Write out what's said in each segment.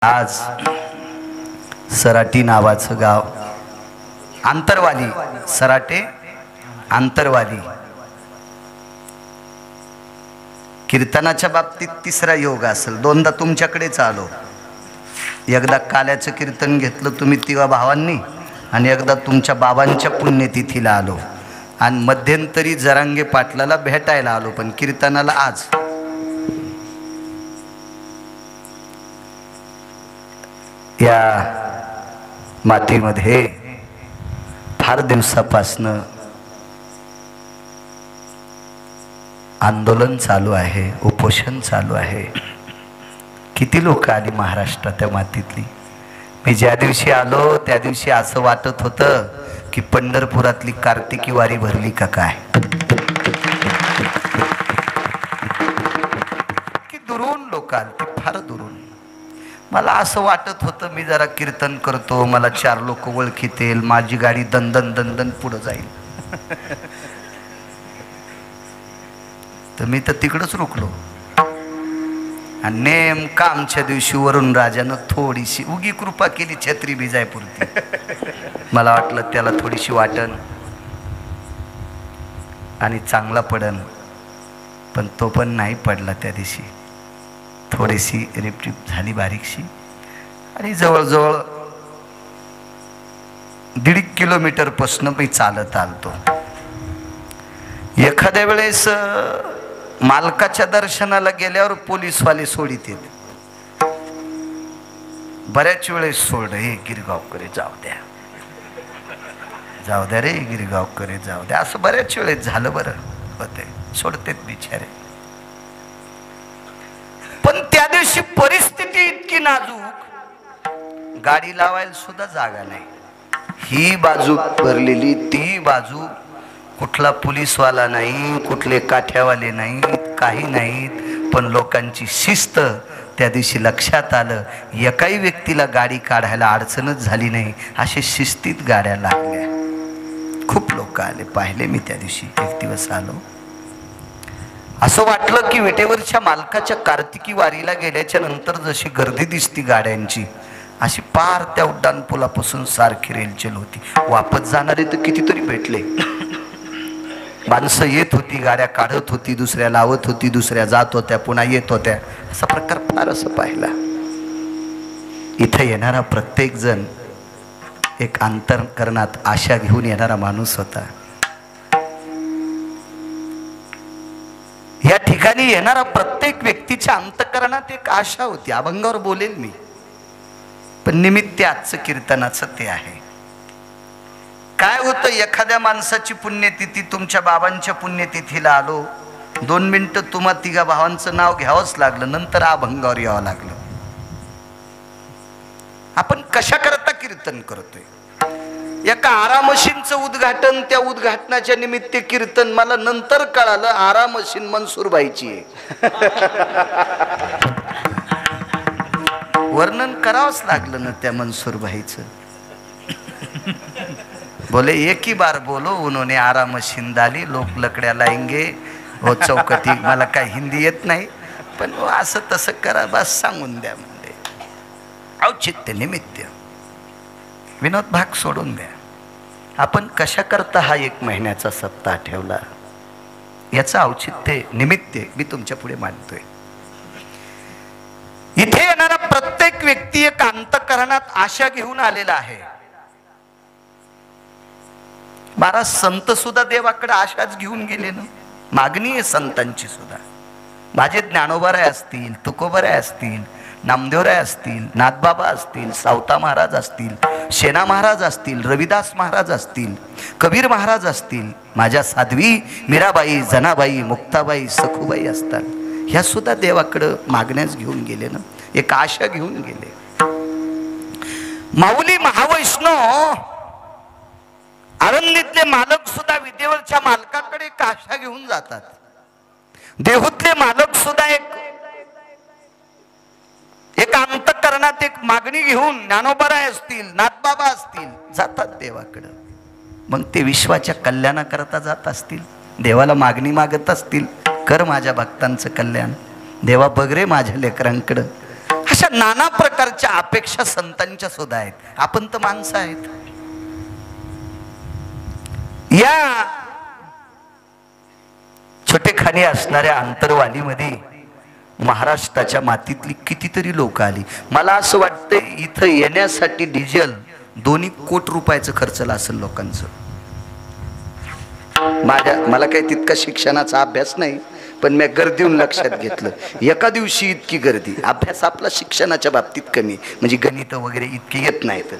आज सराटी नावाचं गाव, आंतरवाली, सराटे आंतरवाली. कीर्तनाच्या बाबतीत तिसरा योग असेल. दोनदा तुमच्याकडेच आलो. एकदा काल्याचं कीर्तन घेतलं तुम्ही तिघा भावांनी, आणि एकदा तुमच्या बाबांच्या पुण्यतिथीला आलो, आणि मध्यंतरी जरांगे पाटलाला भेटायला आलो. पण कीर्तनाला आज या मातीमध्ये फार दिवसापासनं आंदोलन चालू आहे, उपोषण चालू आहे. किती लोक आली महाराष्ट्रात त्या मातीतली. मी ज्या दिवशी आलो त्या दिवशी असं वाटत होतं की पंढरपुरातली कार्तिकी वारी भरली का काय. की दुरून लोक आली, फार दुरून. मला असं वाटत होतं मी जरा कीर्तन करतो, मला 4 लोक ओळखीतील, माझी गाडी दंदन दंदन पुढं जाईल. तर मी तर तिकडंच रुकलो. आणि नेमका आमच्या दिवशी वरून राजानं थोडीशी उगी कृपा केली, छत्री भिजायपुरती. मला वाटलं त्याला थोडीशी वाटण आणि चांगला पडन, पण तो पण नाही पडला. त्या दिवशी थोडीशी रिपटिप झाली बारीकशी, आणि जवळजवळ 1.5 किलोमीटरपासून मी चालत आलतो. एखाद्या वेळेस मालकाच्या दर्शनाला गेल्यावर पोलीसवाले सोडित येत. बऱ्याच वेळेस सोडलं, हे गिरगावकरे जाऊ द्या, जाऊ द्या रे गिरगावकरे जाऊ द्या, असं बऱ्याच वेळेस झालं. बरं होते, सोडतेत बिचारे. पण त्या दिवशी परिस्थिती इतकी नाजूक, गाडी लावायला सुद्धा जागा नाही. ही बाजू भरलेली, ती बाजू, कुठला पोलीसवाला नाही, कुठले काठ्यावाले नाहीत, काही नाहीत. पण लोकांची शिस्त त्या दिवशी लक्षात आलं. एकाही व्यक्तीला गाडी काढायला अडचणच झाली नाही, असे शिस्तीत गाड्या लागल्या. खूप लोक आले, पाहिले मी त्या दिवशी. एक दिवस आलो, असं वाटलं की विटेवरच्या मालकाच्या कार्तिकी वारीला गेल्याच्या नंतर जशी गर्दी दिसती गाड्यांची, अशी पार त्या उड्डाणपुलापासून सारखी रेलचेल होती. वापस जाणारे तर कितीतरी भेटले. माणसं येत होती, गाड्या काढत होती, दुसऱ्या लावत होती, दुसऱ्या जात होत्या, पुन्हा येत होत्या. असा प्रकार फार असं पाहिला. इथे येणारा प्रत्येक जण एक अंतःकरणात आशा घेऊन येणारा माणूस होता. या ठिकाणी येणारा प्रत्येक व्यक्तीच्या अंतःकरणात एक आशा होती. अभंगावर बोलेल मी, पण निमित्त आजचं कीर्तनाचं ते आहे. काय होतं, एखाद्या माणसाची पुण्यतिथी, तुमच्या बाबांच्या पुण्यतिथीला आलो, 2 मिनिटं तुम्हा तिघा भावांचं नाव घ्यावंच लागलं, नंतर अभंगावर यावं लागलं. आपण कशा करता कीर्तन करतोय? एका आरामशीनचं उद्घाटन, त्या उद्घाटनाच्या निमित्त कीर्तन. मला नंतर कळालं आरामशीन मनसूरबाईची आहे. वर्णन करावंच लागलं ना त्या मनसूरबाईचं. बोले एक ही बार बोलो उन्होंने आरामशीन डाली, लोक लकड्या लाएंगे हो चौकटी. मला काय हिंदी येत नाही, पण असं तसं करा, बस सांगून द्या म्हणजे. औचित्य निमित्त, विनोद भाग सोडून द्या. आपण कशा करता हा 1 महिन्याचा सप्ताह ठेवला, याचं औचित्य निमित्त मी तुमच्या पुढे मांडतोय. इथे येणारा प्रत्येक व्यक्ती एक अंतःकरणात आशा घेऊन आलेला आहे. महाराज संत सुद्धा देवाकडे आशाच घेऊन गेले ना. मागणी आहे संतांची सुद्धा. माझे ज्ञानोबाराय असतील, तुकोबाराय असतील, नामदेवराय असतील, नाथबाबा असतील, सावता महाराज असतील, शेना महाराज असतील, रविदास महाराज असतील, कबीर महाराज असतील, माझ्या साध्वी मीराबाई, जनाबाई, मुक्ताबाई, सखूबाई असतात. ह्या सुद्धा देवाकडं मागण्यास घेऊन गेले ना, एक आशा घेऊन गेले. माऊली महावैष्णव आळंदीतले मालक सुद्धा विदेवरच्या मालकाकडे एक आशा घेऊन जातात. देहूतले मालक सुद्धा एक अंतःकरणात एक मागणी घेऊन, ज्ञानोबाराय असतील, नाथबाबा असतील, जातात देवाकडं. मग ते विश्वाच्या कल्याणाकरता जात असतील, देवाला मागणी मागत असतील, कर माझ्या भक्तांचं कल्याण, देवा बघ रे माझ्या लेकरांकडं. अशा अशा नाना प्रकारच्या अपेक्षा संतांच्या सुद्धा आहेत. आपण तर माणसं आहेत. या छोटेखानी असणाऱ्या अंतरवालीमध्ये महाराष्ट्राच्या मातीतली कितीतरी लोक आली. मला असं वाटतं इथं येण्यासाठी डिझेल 2 कोटी रुपयाचं खर्चला असेल लोकांचं. मला काही तितका शिक्षणाचा अभ्यास नाही, पण मी गर्दीहून लक्षात घेतलं एका दिवशी इतकी गर्दी. अभ्यास आपला शिक्षणाच्या बाबतीत कमी, म्हणजे गणित वगैरे इतके येत नाहीत.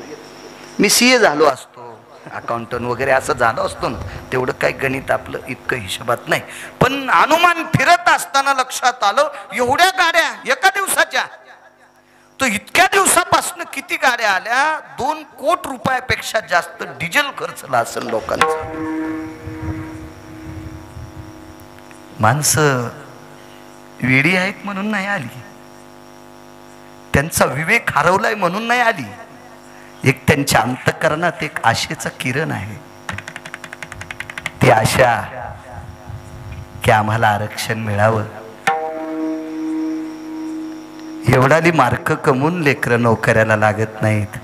मी CA झालो असतो, अकाउंटंट वगैरे असं झालं असतो ना, तेवढं काही गणित आपलं इतकं हिशोबात नाही. पण अनुमान फिरत असताना लक्षात आलं एवढ्या गाड्या एका दिवसाच्या. तो इतक्या दिवसापासून किती गाड्या आल्या, 2 कोटी रुपयापेक्षा जास्त डिझेल खर्चला असेल लोकांचं. माणसं वेडी आहेत म्हणून नाही आली, त्यांचा विवेक हरवलाय म्हणून नाही आली. एक त्यांच्या अंतःकरणात एक आशेचा किरण आहे. ती आशा की आम्हाला आरक्षण मिळावं. एवढाली मार्क कमवून लेकरं नोकऱ्याला लागत नाहीत.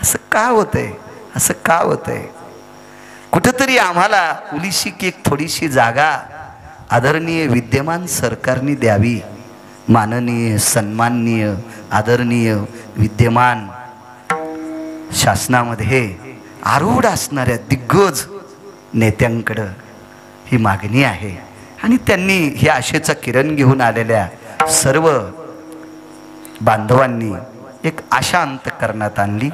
असं का होतंय? असं का होतंय? कुठंतरी आम्हाला उलिशी की एक थोडीशी जागा आदरणीय विद्यमान सरकारने द्यावी. माननीय, सन्माननीय, आदरणीय विद्यमान शासनामध्ये आरूढ असणाऱ्या दिग्गज नेत्यांकडं ही मागणी आहे. आणि त्यांनी हे आशेचा किरण घेऊन आलेल्या सर्व बांधवांनी एक आशा अंतःकरणात आणली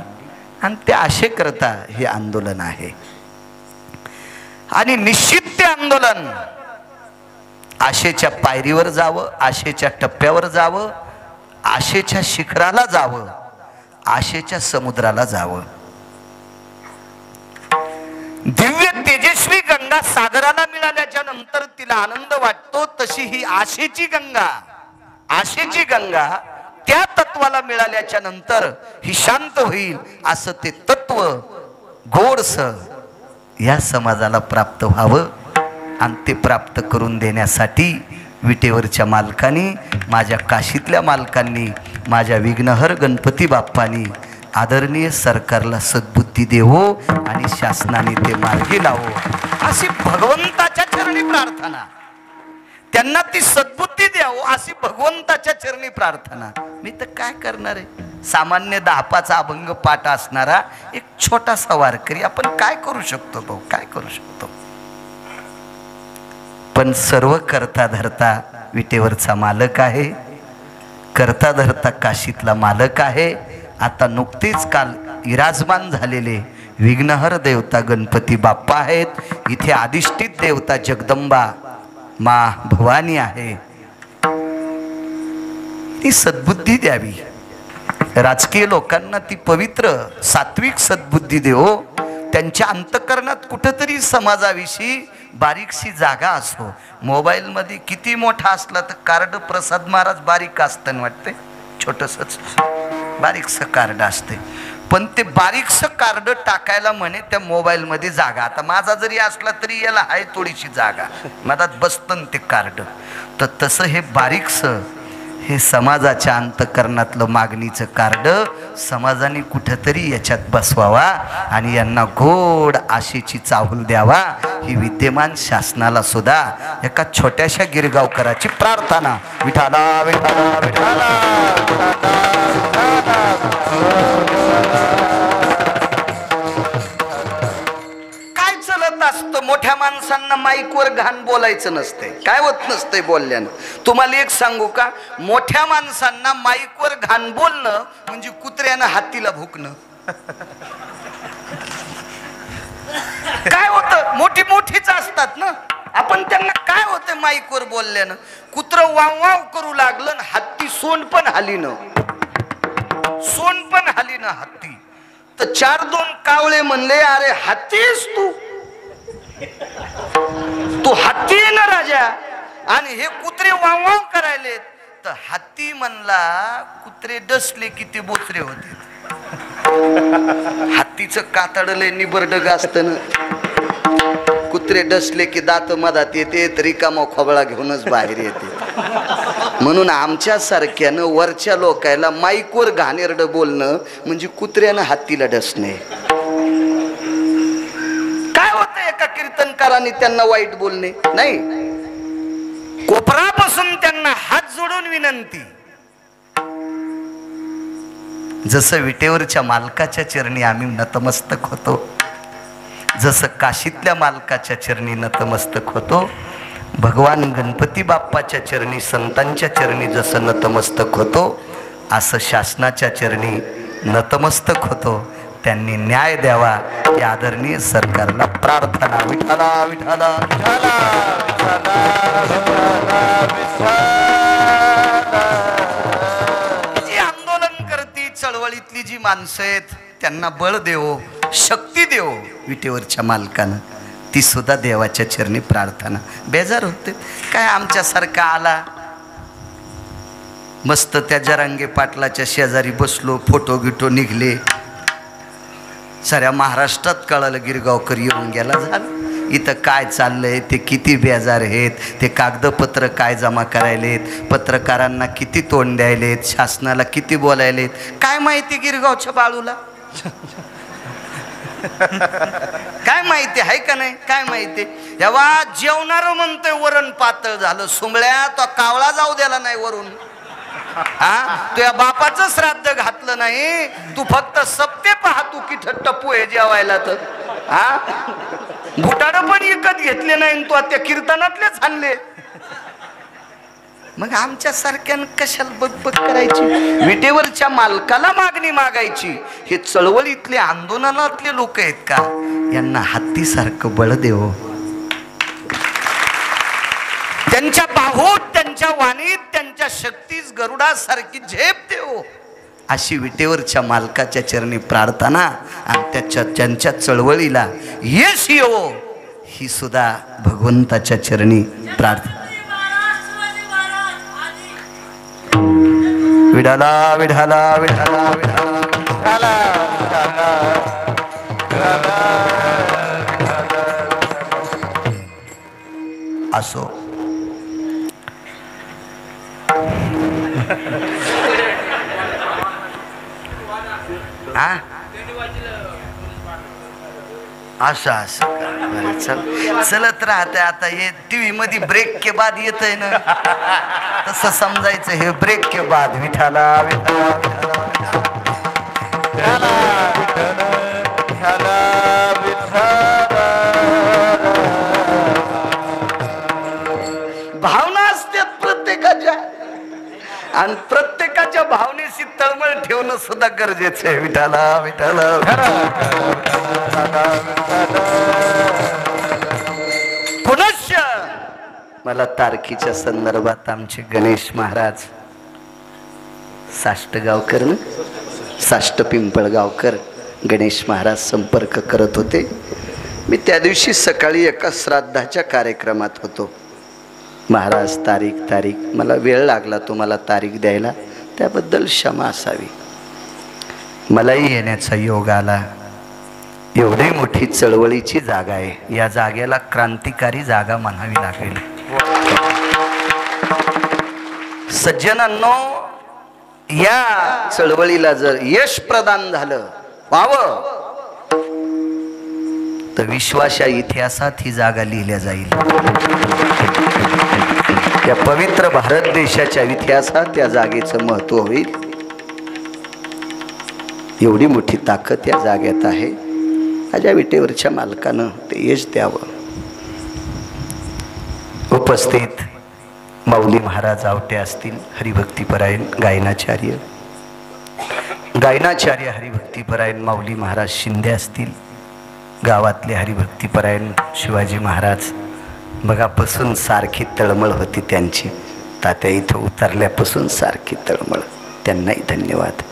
आणि त्या आशेकरता हे आंदोलन आहे. आणि निश्चित ते आंदोलन आशेच्या पायरीवर जावं, आशेच्या टप्प्यावर जावं, आशेच्या शिखराला जावं, आशेच्या समुद्राला जावं. दिव्य तेजस्वी गंगा सागराला मिळाल्याच्या नंतर तिला आनंद वाटतो, तशी ही आशेची गंगा, आशेची गंगा त्या तत्वाला मिळाल्याच्या नंतर ही शांत होईल असं ते तत्व गोडस या समाजाला प्राप्त व्हावं. आणि ते प्राप्त करून देण्यासाठी विटेवरच्या मालकांनी, माझ्या काशीतल्या मालकांनी, माझ्या विघ्नहर गणपती बाप्पांनी आदरणीय सरकारला सद्बुद्धी देवो आणि शासनाने ते मार्गी लावो अशी भगवंताच्या चरणी प्रार्थना. त्यांना ती सद्बुद्धी द्यावो अशी भगवंताच्या चरणी प्रार्थना. मी तर काय करणार आहे? सामान्य 10-5 अभंग पाठ असणारा एक छोटासा वारकरी. आपण काय करू शकतो भाऊ? काय करू शकतो? पण सर्व करता धरता विटेवरचा मालक आहे, करता धरता काशीतला मालक आहे. आता नुकतेच काल विराजमान झालेले विघ्नहर देवता गणपती बाप्पा आहेत. इथे अधिष्ठित देवता जगदंबा मा भवानी आहे. ती सद्बुद्धी द्यावी. राजकीय लोकांना ती पवित्र सात्विक सद्बुद्धी देवो. त्यांच्या अंतःकरणात कुठेतरी समाजाविषयी बारीकशी जागा असो. मोबाईल मध्ये किती मोठा असला तर कार्ड प्रसाद महाराज बारीक असतं वाटते, छोटसच बारीकसं कार्ड असते. पण ते बारीकसं कार्ड टाकायला म्हणे त्या मोबाईल मध्ये जागा. आता माझा जरी असला तरी याला आहे थोडीशी जागा, मधात बसतं ते कार्ड. तर तसं हे बारीकसं हे समाजाच्या अंतःकरणातलं मागणीचं कार्ड समाजाने कुठंतरी याच्यात बसवावा आणि यांना गोड आशेची चाहूल द्यावा. ही विद्यमान शासनाला सुद्धा एका छोट्याशा गिरगावकराची प्रार्थना. विठाला विठाला विठाला काय चलत असतं? मोठ्या माणसांना माईकवर घाण बोलायचं नसते, काय होत नसतंय बोलल्यानं. तुम्हाला एक सांगू का? मोठ्या माणसांना माईकवर घाण बोलणं म्हणजे कुत्र्यानं हातीला भुकणं. काय होतं? मोठी मोठीच असतात ना. आपण त्यांना काय होतं माईकवर बोलल्यानं? कुत्र वाव वाव करू लागलं, हत्ती सोंड पण हालीनं, सोंड पण हालीनं हत्ती. तर 4-2 कावळे म्हणले, अरे हत्तीस तू, तू हत्ती ना राजा. आणि हे कुत्रे वाव वाव करायले. तर हत्ती म्हणला, कुत्रे डसले की ते बोचरे होते. हत्तीचं कातडले निबरडग असतं ना. कुत्रे डसले की दात मधात येते, तरी कामा खोबळा घेऊनच बाहेर येते. म्हणून आमच्या सारख्यानं वरच्या लोकायला माईकवर घाणेरड बोलणं म्हणजे कुत्र्यानं हातीला डसणे. काय होतं एका कीर्तनकाराने त्यांना वाईट बोलणे नाही, कोपरापासून त्यांना हात जोडून विनंती. जसं विटेवरच्या मालकाच्या चरणी आम्ही नतमस्तक होतो, जसं काशीतल्या मालकाच्या चरणी नतमस्तक होतो, भगवान गणपती बाप्पाच्या चरणी संतांच्या चरणी जसं नतमस्तक होतो, असं शासनाच्या चरणी नतमस्तक होतो. त्यांनी न्याय द्यावा या आदरणीय सरकारला प्रार्थना. विठाला विठाला विठाला जी आंदोलन करती चळवळीतली जी माणसं आहेत त्यांना बळ देवो, शक्ती देवो विटेवरच्या मालकानं, ती सुद्धा देवाच्या चरणी प्रार्थना. बेजार होते काय आमच्यासारखा आला मस्त त्या जरांगे पाटलाच्या शेजारी बसलो, फोटो गिटो निघले, साऱ्या महाराष्ट्रात कळालं गिरगावकर येऊन गेला. झालं इथं काय चाललंय ते, किती बेजार आहेत ते, कागदपत्र काय जमा करायलेत, पत्रकारांना किती तोंड द्यायलेत, शासनाला किती बोलायलेत, काय माहिती गिरगावच्या बाळूला काय माहिती आहे का नाही, काय माहिती. तेव्हा जेवणारं म्हणतोय वरण पातळ झालं, सुंबळ्या तो कावळा जाऊ द्याला नाही वरून. हा तुझ्या बापाचं श्राद्ध घातलं नाही, तू फक्त सप्ते पाहतो की टप्पू हे जेवायला. तर हा बुटाड पण विकत घेतले नाही, तू त्या कीर्तनातलेच आणले. मग आमच्या सारख्यानं कशाला बकबक करायची, विटेवरच्या मालकाला मागणी मागायची. हे चळवळीतले आंदोलनातले लोक आहेत का, यांना हत्तीसारखं बळ देव, त्यांच्या बाहूत, त्यांच्या वाणीत, त्यांच्या शक्तीस गरुडासारखी झेप देव, अशी विटेवरच्या मालकाच्या चरणी प्रार्थना. आणि त्यांच्या चळवळीला यश येवो ही सुद्धा भगवंताच्या चरणी प्रार्थना. विडाला विढाला विढाला विढाला असो. हा असं असं चलत राहते. आता हे टीव्ही मध्ये ब्रेक के बाद येत आहे ना, तसं समजायचं हे ब्रेक के बाद. विठाला भावना असतात प्रत्येकाच्या, आणि प्रत्येकाच्या भावनेशी तळमळ ठेवणं सुद्धा गरजेचं आहे. विठाला विठाला पुनश्च मला तारखीच्या संदर्भात आमचे गणेश महाराज साष्टगावकर ना, साष्ट पिंपळगावकर गणेश महाराज संपर्क करत होते. मी त्या दिवशी सकाळी एका श्राद्धाच्या कार्यक्रमात होतो. महाराज तारीख मला वेळ लागला तुम्हाला तारीख द्यायला, त्याबद्दल क्षमा असावी. मलाही येण्याचा योग आला. एवढी मोठी चळवळीची जागा आहे, या जागेला क्रांतिकारी जागा म्हणावी लागेल. सज्जनांनो, या चळवळीला जर यश प्रदान झालं व्हावं तर विश्वाच्या इतिहासात ही जागा लिहिल्या जाईल. त्या पवित्र भारत देशाच्या इतिहासात त्या जागेचं महत्व होईल. एवढी मोठी ताकद या जागेत आहे. माझ्या विटेवरच्या मालकानं ते यश द्यावं. उपस्थित माऊली महाराज आवटे असतील, हरिभक्तीपरायण गायनाचार्य हरिभक्तीपरायण माऊली महाराज शिंदे असतील, गावातले हरिभक्तीपरायण शिवाजी महाराज. बघापासून सारखी तळमळ होती त्यांची, तात्या इथं उतरल्यापासून सारखी तळमळ. त्यांनाही धन्यवाद.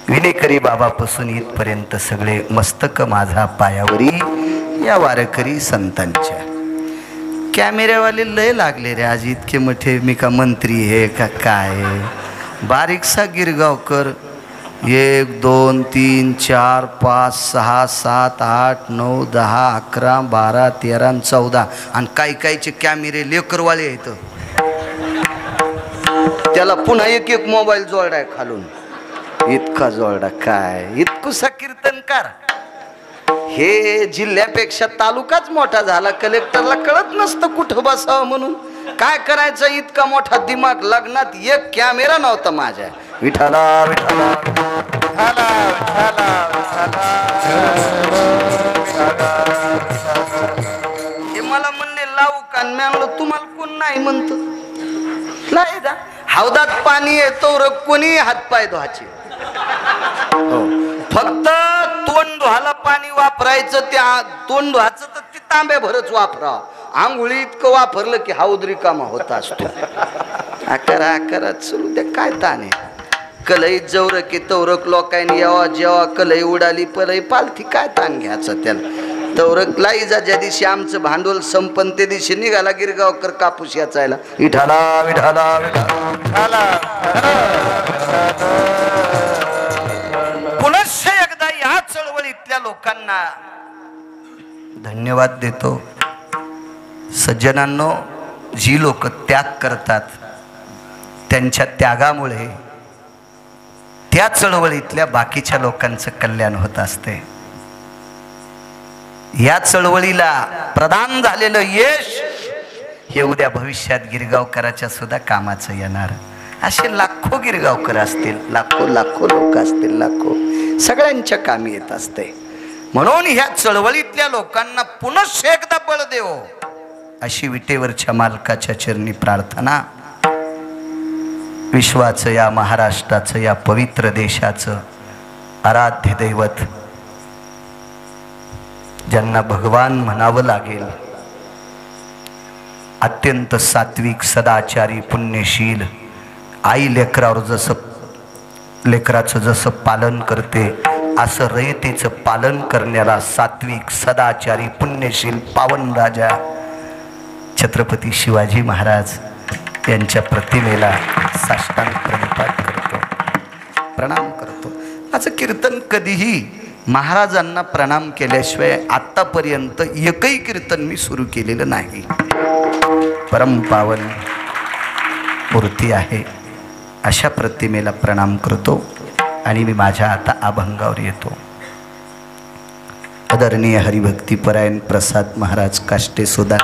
विनेकरी बाबापासून इथपर्यंत सगळे मस्तक माझा पायावरी या वारकरी संतांच्या. कॅमेऱ्यावाले लय लागले रे आज, इतके मोठे. मी का मंत्री हे का काय, बारीकसा गिरगावकर. 1 2 3 4 5 6 7 8 9 10 11 12 13 14 आणि काही काहीचे कॅमेरे लेकरवाले आहेत. त्याला पुन्हा एक एक मोबाईल जोडाय खालून, इतका जोडा काय, इतकुसा कीर्तनकार. हे जिल्ह्यापेक्षा तालुकाच मोठा झाला, कलेक्टरला कळत नसतं कुठं बसावं म्हणून. काय करायचं, इतका मोठा दिमाग. लग्नात एक कॅमेरा नव्हता माझ्या. विठाला विठाला विठाला विठाला. हे मला म्हणले लावू का, मी म्हणलं तुम्हाला कोण नाही म्हणतो. हौदात पाणी येतो र कोणी हातपाय धुवायचे. फक्त तोंड धुवायला पाणी वापरायचं, त्या तोंड धुवायचं तर ते तांब्या भरच वापरा. आंघोळी इतकं वापरलं की हौद रिकामा होत असतो. आकारा आकारात सुरू द्या, काय ताने. कलई जवरक की तवरक लोकांनी यावा, जेव्हा कलई उडाली पलई पालथी, काय ताण घ्यायचं त्याला. तवरक लाईजा ज्या दिवशी आमचं भांडवल संपन त्या दिवशी निघाला गिरगावकर कापूस याचायला. विठाला विठाला विठाला. पुनश्च एकदा या चळवळीतल्या लोकांना धन्यवाद देतो. सज्जनांनो, जी लोक त्याग करतात त्यांच्या त्यागामुळे त्या चळवळीतल्या बाकीच्या लोकांचं कल्याण होत असते. या चळवळीला प्रदान झालेलं यश हे उद्या भविष्यात गिरगावकराच्या सुद्धा कामाचं येणार. असे लाखो गिरगावकर असतील, लाखो लाखो लोक असतील, लाखो, सगळ्यांच्या कामी येत असते. म्हणून ह्या चळवळीतल्या लोकांना पुनश्च एकदा बळ देवो अशी विटेवरच्या मालकाच्या चरणी प्रार्थना. विश्वाचं, या महाराष्ट्राचं, या पवित्र देशाचं आराध्य दैवत, ज्यांना भगवान म्हणावं लागेल, अत्यंत सात्विक, सदाचारी, पुण्यशील, आई लेकरावर लेकराचं जसं पालन करते असं रयतेचं पालन करण्याला सात्विक, सदाचारी, पुण्यशील पावन राजा छत्रपती शिवाजी महाराज यांच्या प्रतिमेला साष्टांग प्रणिपात करतो, प्रणाम करतो. माझं कीर्तन कधीही महाराजांना प्रणाम केल्याशिवाय आतापर्यंत एकही कीर्तन मी सुरू केलेलं नाही. परमपावन मूर्ती आहे अशा प्रतिमेला प्रणाम करतो आणि मी माझ्या आता अभंगावर येतो. आदरणीय हरिभक्तीपरायण प्रसाद महाराज काष्टे सुद्धा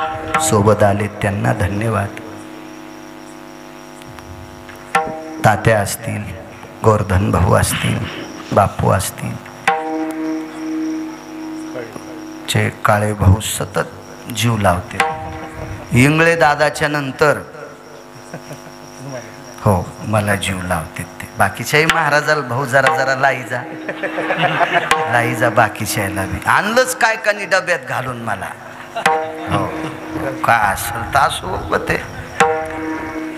सोबत आले, त्यांना धन्यवाद. तात्या असतील, गोवर्धन भाऊ असतील, बापू असतील, चे काळे भाऊ सतत जीव लावते. इंगळे दादाच्या नंतर हो मला जीव लावते ते. बाकीच्याही महाराजाला भाऊ जरा जरा लाईजा लाईजा, बाकीच्याला मी आणलंच काय कानी डब्यात घालून मला. हो काय असेल तर असो, ते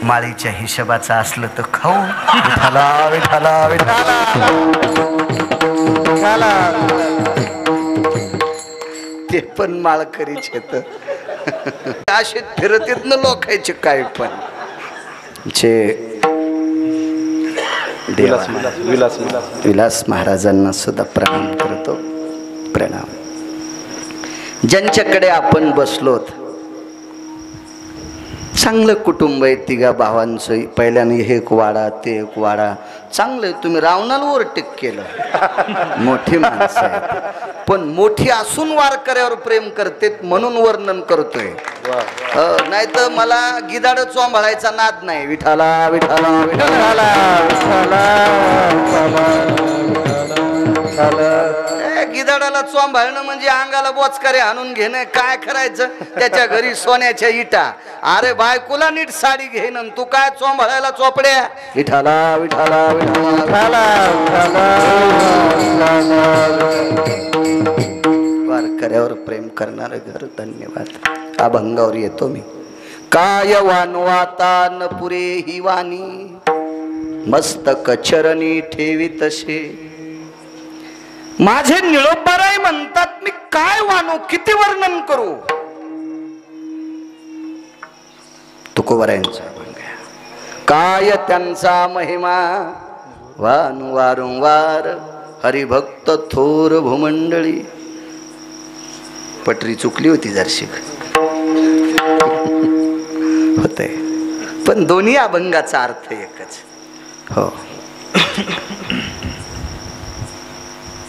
माळीच्या हिशोबाचं असलं तर खाऊ. विठाला विठाला विठाला. ते पण माळकरीच येत असे फिरतीत न लोकायचे काय पण जे विलास महाराजांना सुद्धा प्रणाम करतो. प्रणाम. ज्यांच्याकडे आपण बसलोत, चांगलं कुटुंब आहे, तिघा भावांचं. पहिल्याने हे एक वाडा, ते एक वाडा, चांगलं आहे. तुम्ही रावणाला ओव्हरटेक केलं, मोठी माणसं आहेत. पण मोठी असून वारकऱ्यावर प्रेम करते म्हणून वर्णन करतोय. नाही तर मला गिदाड चोंभाळायचा नाद नाही. विठाला विठाला विठाला गिदाडाला चोंभाळणं म्हणजे अंगाला बोचकारे आणून घेणं. काय करायचं, त्याच्या घरी सोन्याच्या इटा. अरे बायकोला नीट साडी घेणं, तू काय चोंभाळायला चोपड्या. विठाला विठाला विठाला. वारकऱ्यावर प्रेम करणारं घर. धन्यवाद. अभंगावर येतो मी. काय वानवाता न पुरे ही वाणी, मस्तक चरणी ठेवी तसे. माझे निळोबाराय म्हणतात, मी काय वानू, किती वर्णन करू. तुकोबारायांचा अभंग. काय त्यांचा महिमा वानू वारंवार, हरिभक्त थोर भूमंडळी. पटरी चुकली होती जरशी होते. पण दोन्ही अभंगाचा अर्थ एकच. हो.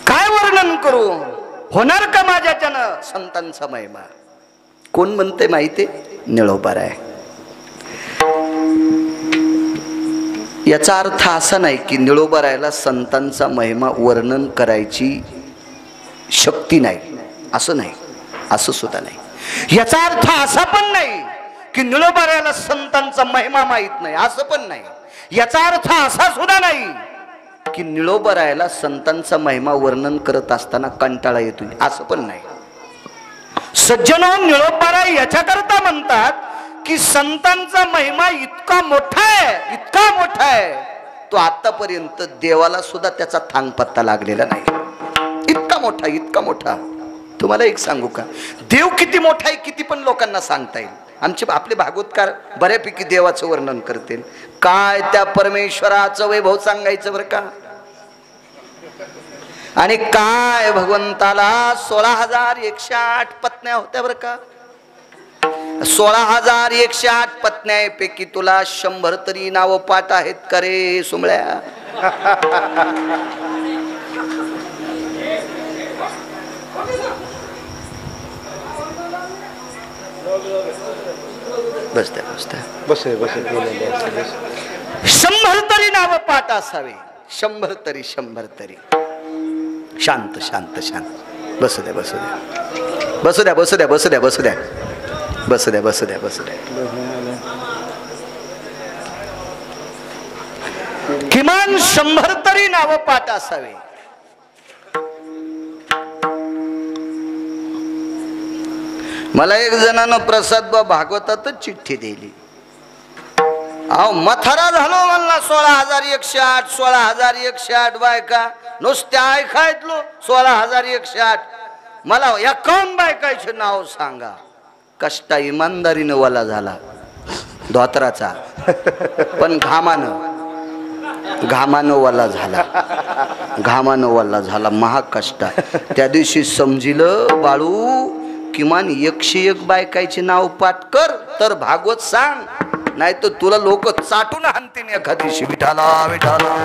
काय वर्णन करू, होणार का माझ्याच्यानं संतांचा महिमा? कोण म्हणते माहिती? निळोबाराय. याचा अर्थ असा नाही की निळोबारायला संतांचा महिमा वर्णन करायची शक्ती नाही, असं नाही, असं सुद्धा नाही. याचा अर्थ असा पण नाही की निळोबारायला संतांचा महिमा माहित नाही, असं पण नाही. याचा अर्थ असा सुद्धा नाही की निळोबारायला संतांचा महिमा वर्णन करत असताना कंटाळा येतो, असं पण नाही. सज्जनो, निळोबाराय याच्याकरता म्हणतात की संतांचा महिमा इतका मोठा आहे, इतका मोठा आहे, तो आतापर्यंत देवाला सुद्धा त्याचा थांगपत्ता लागलेला नाही. इतका मोठा, इतका मोठा. तुम्हाला एक सांगू का, देव किती मोठा आहे किती पण लोकांना सांगता येईल. आपले भागवतकार बऱ्यापैकी देवाचं वर्णन करतील. काय त्या परमेश्वराचं वैभव सांगायचं बरं का. आणि काय भगवंताला 16,108 पत्न्या होत्या बरं का. 16,108 पत्न्यापैकी तुला 100 तरी नाव पाठ आहेत का रे सुमळ्या? बसत्या बसत्या बस 100 तरी नाव पाठ असावे. 100 तरी 100 तरी. शांत शांत शांत. बसू द्या बसू द्या बसू द्या बसू द्या बसू द्या बसू द्या बसू द्या बसू द्या बसू द्या. किमान 100 तरी नाव पाठ असावे. मला एक जणानं प्रसाद भागवतातच चिठ्ठी दिली. अहो मथारा झालो म्हणला. 16,108 16,108 बायका नुसत्या ऐकायतलो. 16,108. मला एकावन्न बायकाचे नाव सांगा. कष्टा इमानदारीनं वाला झाला धोत्राचा, पण घामानं वाला झाला. घामानं वाला झाला महाकष्टा. त्या दिवशी समजिलं बाळू, किमान 101 बायकाचे नाव पाठ कर तर भागवत सांग, नाही तर तुला लोक चाटून हाणतील एखादी दिवशी. विठाला विठाला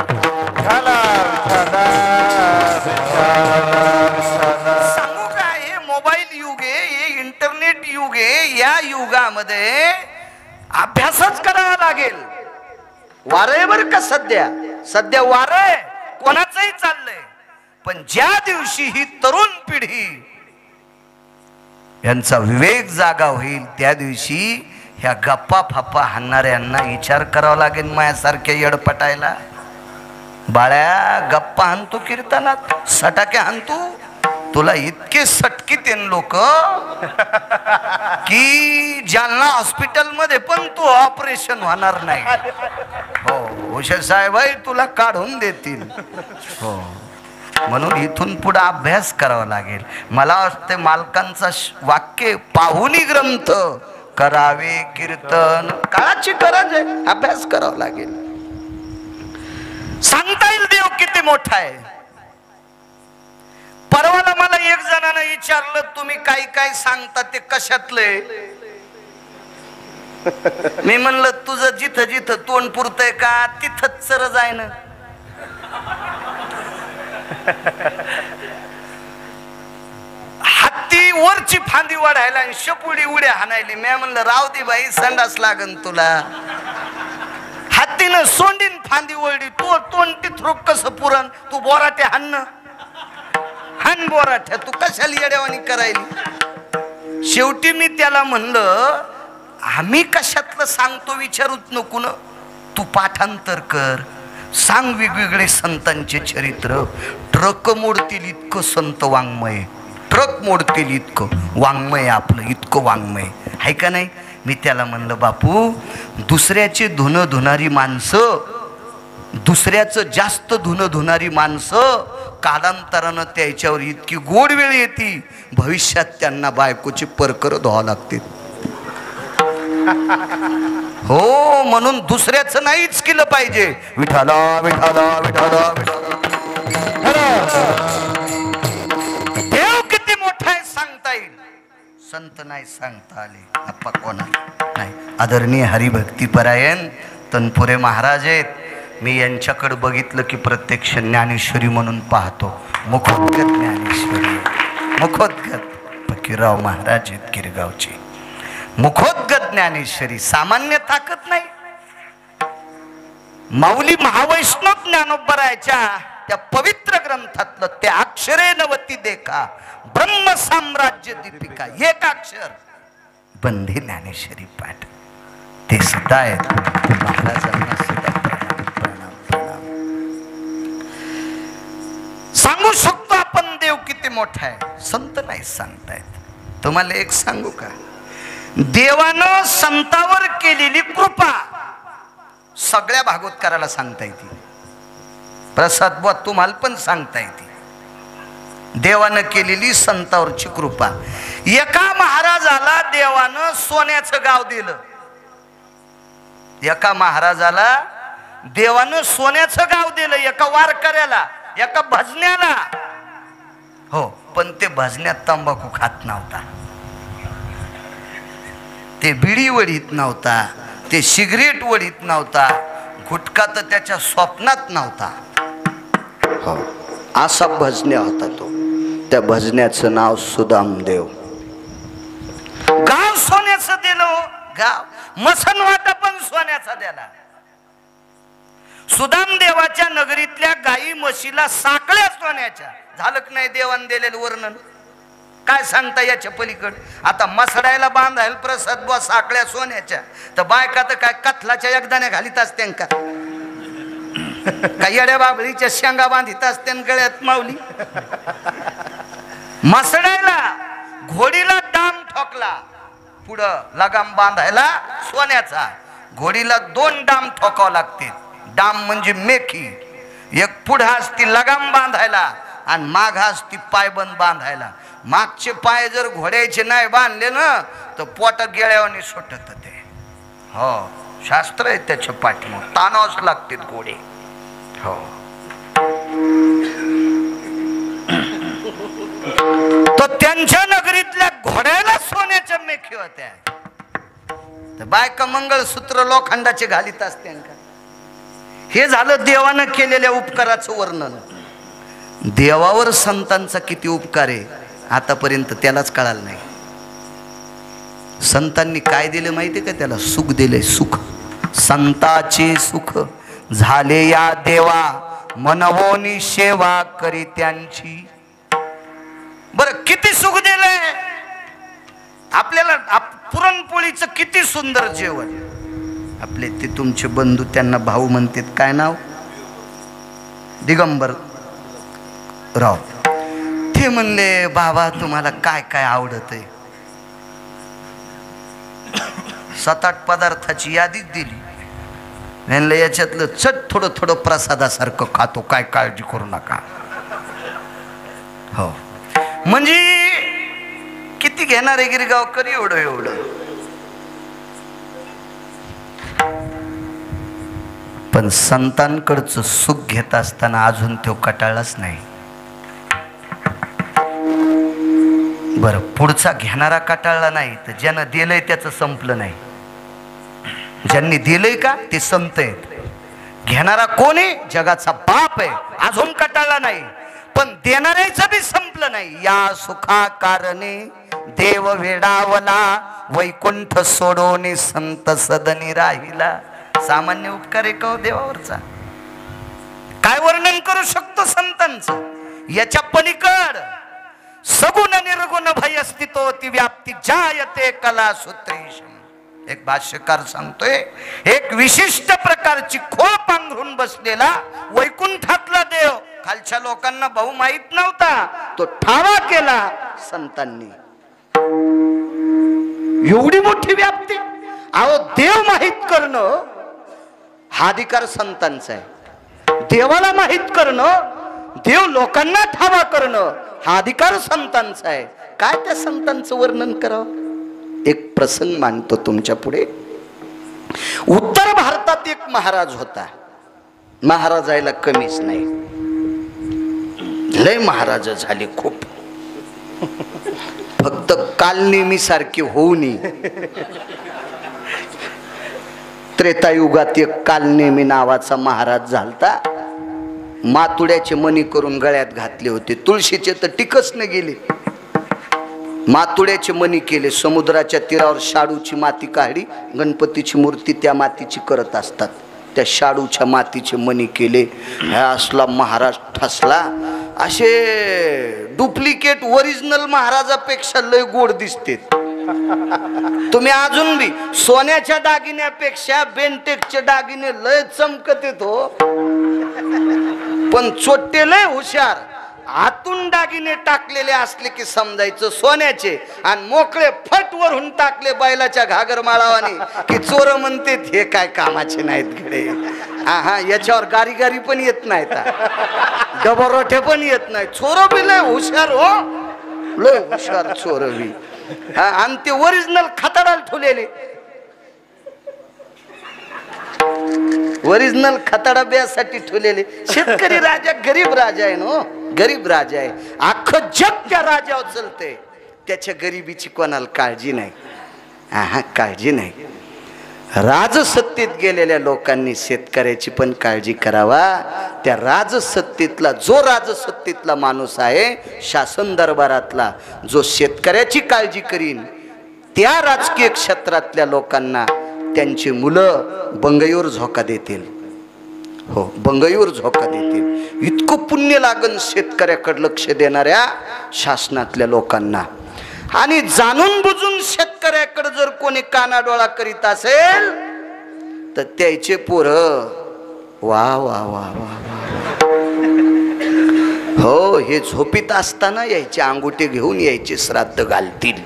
सांगू का, हे मोबाईल युग आहे, हे इंटरनेट युग आहे. या युगामध्ये अभ्यासच करावा लागेल. वारय बर का, सध्या वारय कोणाचंही चाललंय. पण ज्या दिवशी ही तरुण पिढी यांचा विवेक जागा होईल, त्या दिवशी ह्या गप्पा फाप्पा हाणणाऱ्यांना विचार करावा लागेल. माझ्यासारख्या येडपटायला. बाळ्या गप्पा हाणतो कीर्तनात, सटाके हाणतो. तुला इतके सटकीत लोक की जालना हॉस्पिटल मध्ये पण तू ऑपरेशन होणार नाही. हो उषा साहेब तुला काढून देतील. हो म्हणून इथून पुढे अभ्यास करावा लागेल. मला वाटते मालकांचा वाक्य, पाहुनी ग्रंथ करावे कीर्तन. काळाची गरज आहे, अभ्यास करावा लागेल. सांगता येईल देव किती मोठा आहे. परवाला मला एक जणांना विचारलं, तुम्ही काय काय सांगता ते कशातले? मी म्हणलं तुझं जिथं जिथं तोंड पुरतंय का तिथंच चर जाय ना. हत्ती वरची फांदी वाढायला आणि शपुडी उड्या हाणायली. मी म्हणलं राव दे बाई, संडास लागन तुला. हत्तीनं सोंडीन फांदी वळली, तू तोंड तिथरोक कसं पुरण? तू बोराटे हाण हाण बोराठ्या, तू कशाला येड्यावानी करायली? शेवटी मी त्याला म्हणलं, आम्ही कशातलं सांगतो विचारूच नको ना, तू पाठांतर कर, सांग वेगवेगळे संतांचे चरित्र. ट्रक मोडतील इतकं संत वाङ्मय, ट्रक मोडतील इतकं वाङ्मय, आपलं इतकं वाङ्मय आहे का नाही? मी त्याला म्हणलं, बापू दुसऱ्याचे धुणं धुणारी माणसं, दुसऱ्याचं जास्त धुणं धुणारी माणसं कालांतरानं त्याच्यावर इतकी गोड वेळ येते, भविष्यात त्यांना बायकोची परकर धुवावं लागते. हो म्हणून दुसऱ्याचं नाहीच केलं पाहिजे. विठाला विठाला विठाला देव किती मोठा आहे सांगता येईल, संत नाही सांगता आले. अप्पा कोणाला नाही. आदरणीय हरिभक्तीपरायण तनपुरे महाराज आहेत. मी यांच्याकडे बघितलं की प्रत्यक्ष ज्ञानेश्वरी म्हणून पाहतो. मुखोद्गत ज्ञानेश्वरी, मुखोद्गत फकीरराव महाराज आहेत गिरगावचे. मुखोद्गत ज्ञानेश्वरी, सामान्य ताकद नाही. माऊली महावैष्णव ज्ञानोबरायच्या त्या पवित्र ग्रंथातलं ते अक्षरे नवती देखा ब्रह्म साम्राज्य दीपिका, एक अक्षर बंधे ज्ञानेश्वरी पाठ. ते सुद्धा आहेत. महाराजांना सुद्धा प्रणाम. सांगू शकतो आपण देव किती मोठा आहे, संत नाही सांगतायत. तुम्हाला एक सांगू का, देवानं संतावर केलेली कृपा सगळ्या भागवतकाराला सांगता येते. प्रसाद बुवा तुम्हाला पण सांगता येते. देवानं केलेली संतावरची कृपा. एका महाराजाला देवानं सोन्याचं गाव दिलं. एका महाराजाला देवानं सोन्याचं गाव दिलं, एका वारकऱ्याला, एका भजन्याला. हो, पण ते भजन्यात तंबाखू खात नव्हता, ते बिडी वडीत नव्हता, ते सिगरेट वडीत नव्हता, गुटखा तर त्याच्या स्वप्नात नव्हता. हो, असा भजन्या होता तो. त्या भजन्याचं नाव सुदामदेव. गाव सोन्याचं दिलं, गाव मसन वाटा पण सोन्याचा दिला. सुदामदेवाच्या नगरीतल्या गाई म्हशीला साखळ्या सोन्याच्या. झालं की नाही देवान दिलेलं वर्णन? काय सांगता याच्या पलीकड? आता मसडायला बांधायला प्रसाद बुवा साखळ्या सोन्याच्या, तर बायका तर काय कथलाच्या एकदाने घालीत असते का? काय येड्या बाबळीच्या शेंगा बांधित असते गळ्यात माऊली? मसडायला घोडीला डाम ठोकला, पुढं लगाम बांधायला सोन्याचा. घोडीला 2 डाम ठोकावं लागते. डाम म्हणजे मेखी. एक पुढं असती लगाम बांधायला आणि माग असती पायबंद बांधायला. मागचे पाय जर घोड्याचे नाही बांधले ना तर पोट गेळ्यावानी सुटत ते. हो, शास्त्र आहे त्याच्या पाठीमाग. ताणावंच लागते घोडे. हो, तो त्यांच्या नगरीतल्या घोड्याला सोन्याच्या मेखी होत्या. तर बायका मंगळसूत्र लोखंडाचे घालीत असते का? हे झालं देवानं केलेल्या उपकाराचं वर्णन. देवावर संतांचा किती उपकार आहे आतापर्यंत त्यालाच कळालं नाही. संतांनी काय दिलं माहिती का त्याला? सुख दिले. सुख, संताचे सुख झाले या देवा, मनवोनी सेवा करी त्यांची. बरं, किती सुख दिलंय आपल्याला. पुरणपोळीचं किती सुंदर जेवण. आपले ते तुमचे बंधू, त्यांना भाऊ म्हणतात, काय नाव? दिगंबर राव. ते म्हणले, बाबा तुम्हाला काय काय आवडत आहे? 7-8 पदार्थाची यादी दिली. म्हणलं याच्यातलं चट थोडं थोडं प्रसादासारखं खातो, काय काळजी करू नका. हो, म्हणजे किती घेणार आहे गिरगावकर? एवढं एवढं. पण संतांकडचं सुख घेत असताना अजून तो कटाळलाच नाही. बरं, पुढचा घेणारा कटाळला नाही, तर ज्यानं दिलंय त्याचं संपलं नाही. ज्यांनी दिलंय का ते संत आहेत. घेणारा कोण आहे? जगाचा बाप आहे, अजून कटाळला नाही. पण देणाऱ्याचं बी संपलं नाही. या सुखा कारणे देव वेडावला, वैकुंठ सोडोने संत सदनी राहिला. सामान्य उपकार आहे का देवावरचा? काय वर्णन करू शकतो संतांचं? याच्या पलीकड सगुण निर्गुण भय अस्तित्व ती व्याप्ती जायते कला सूत्रेश. एक भाष्यकार सांगतोय, एक विशिष्ट प्रकारची खोळ पांघरून बसलेला वैकुंठातला देव खालच्या लोकांना भाऊ माहित नव्हता, तो ठावा केला संतांनी. एवढी मोठी व्याप्ती. अहो, देव माहित करणं हा अधिकार संतांचा आहे. देवाला माहित करणं, देव लोकांना ठावा करणं हा अधिकार संतांचा आहे. काय त्या संतांचं वर्णन करावं? एक प्रसंग मांडतो तुमच्या पुढे. उत्तर भारतात एक महाराज होता. महाराजायला कमीच नाही, लय महाराज झाले खूप. फक्त काल नेहमी सारखी होऊ नये. त्रेतायुगात एक कालनेमी नावाचा महाराज झालता. मातुड्याचे मणी करून गळ्यात घातले होते. तुळशीचे तर टिकच न गेले. मातुड्याचे मणी केले. समुद्राच्या तीरावर शाडूची माती काढली. गणपतीची मूर्ती त्या मातीची करत असतात. त्या शाडूच्या मातीचे मणी केले. ह्या असला महाराज ठसला. असे डुप्लिकेट ओरिजिनल महाराजापेक्षा लय गोड दिसते. तुम्ही अजून बी सोन्याच्या दागिन्यापेक्षा बेंटेकचे दागिने लय चमकत हो. पण चोट्टे लय हुशार. आतून दागिने टाकलेले असले की समजायचं सोन्याचे, आणि मोकळे फट वरून टाकले बैलाच्या घागर माळावानी की चोर म्हणते हे काय कामाचे नाहीत घडे. हा याच्यावर गारी गारी पण येत नाहीत, डबरोठे पण येत नाही. चोर बी लय हुशार हो, लय हुशार चोर बी. आणि ते ओरिजिनल खताडाला ठेवलेले. ओरिजिनल खताडा ब्यासाठी ठेवलेले. शेतकरी राजा गरीब राजा आहे ना, गरीब राजा आहे. अख्खं जग त्या राजावर चलते. त्याच्या गरिबीची कोणाला काळजी नाही. हा काळजी नाही. राजसत्तेत गेलेल्या लोकांनी शेतकऱ्याची पण काळजी करावा. त्या राजसत्तेतला जो राजसत्तेतला माणूस आहे, शासन दरबारातला जो शेतकऱ्याची काळजी करीन, त्या राजकीय क्षेत्रातल्या लोकांना त्यांची मुलं बंगईवर झोका देतील. हो, बंगईवर झोका देतील. इतकं पुण्य लागन शेतकऱ्याकडे लक्ष देणाऱ्या शासनातल्या लोकांना. आणि जाणून बुजून शेतकऱ्याकडे जर कोणी कानाडोळा करीत असेल तर त्याचे पोरं वा वा वा वा हो, हे झोपीत असताना यायचे अंगुठे घेऊन यायचे, श्राद्ध घालतील.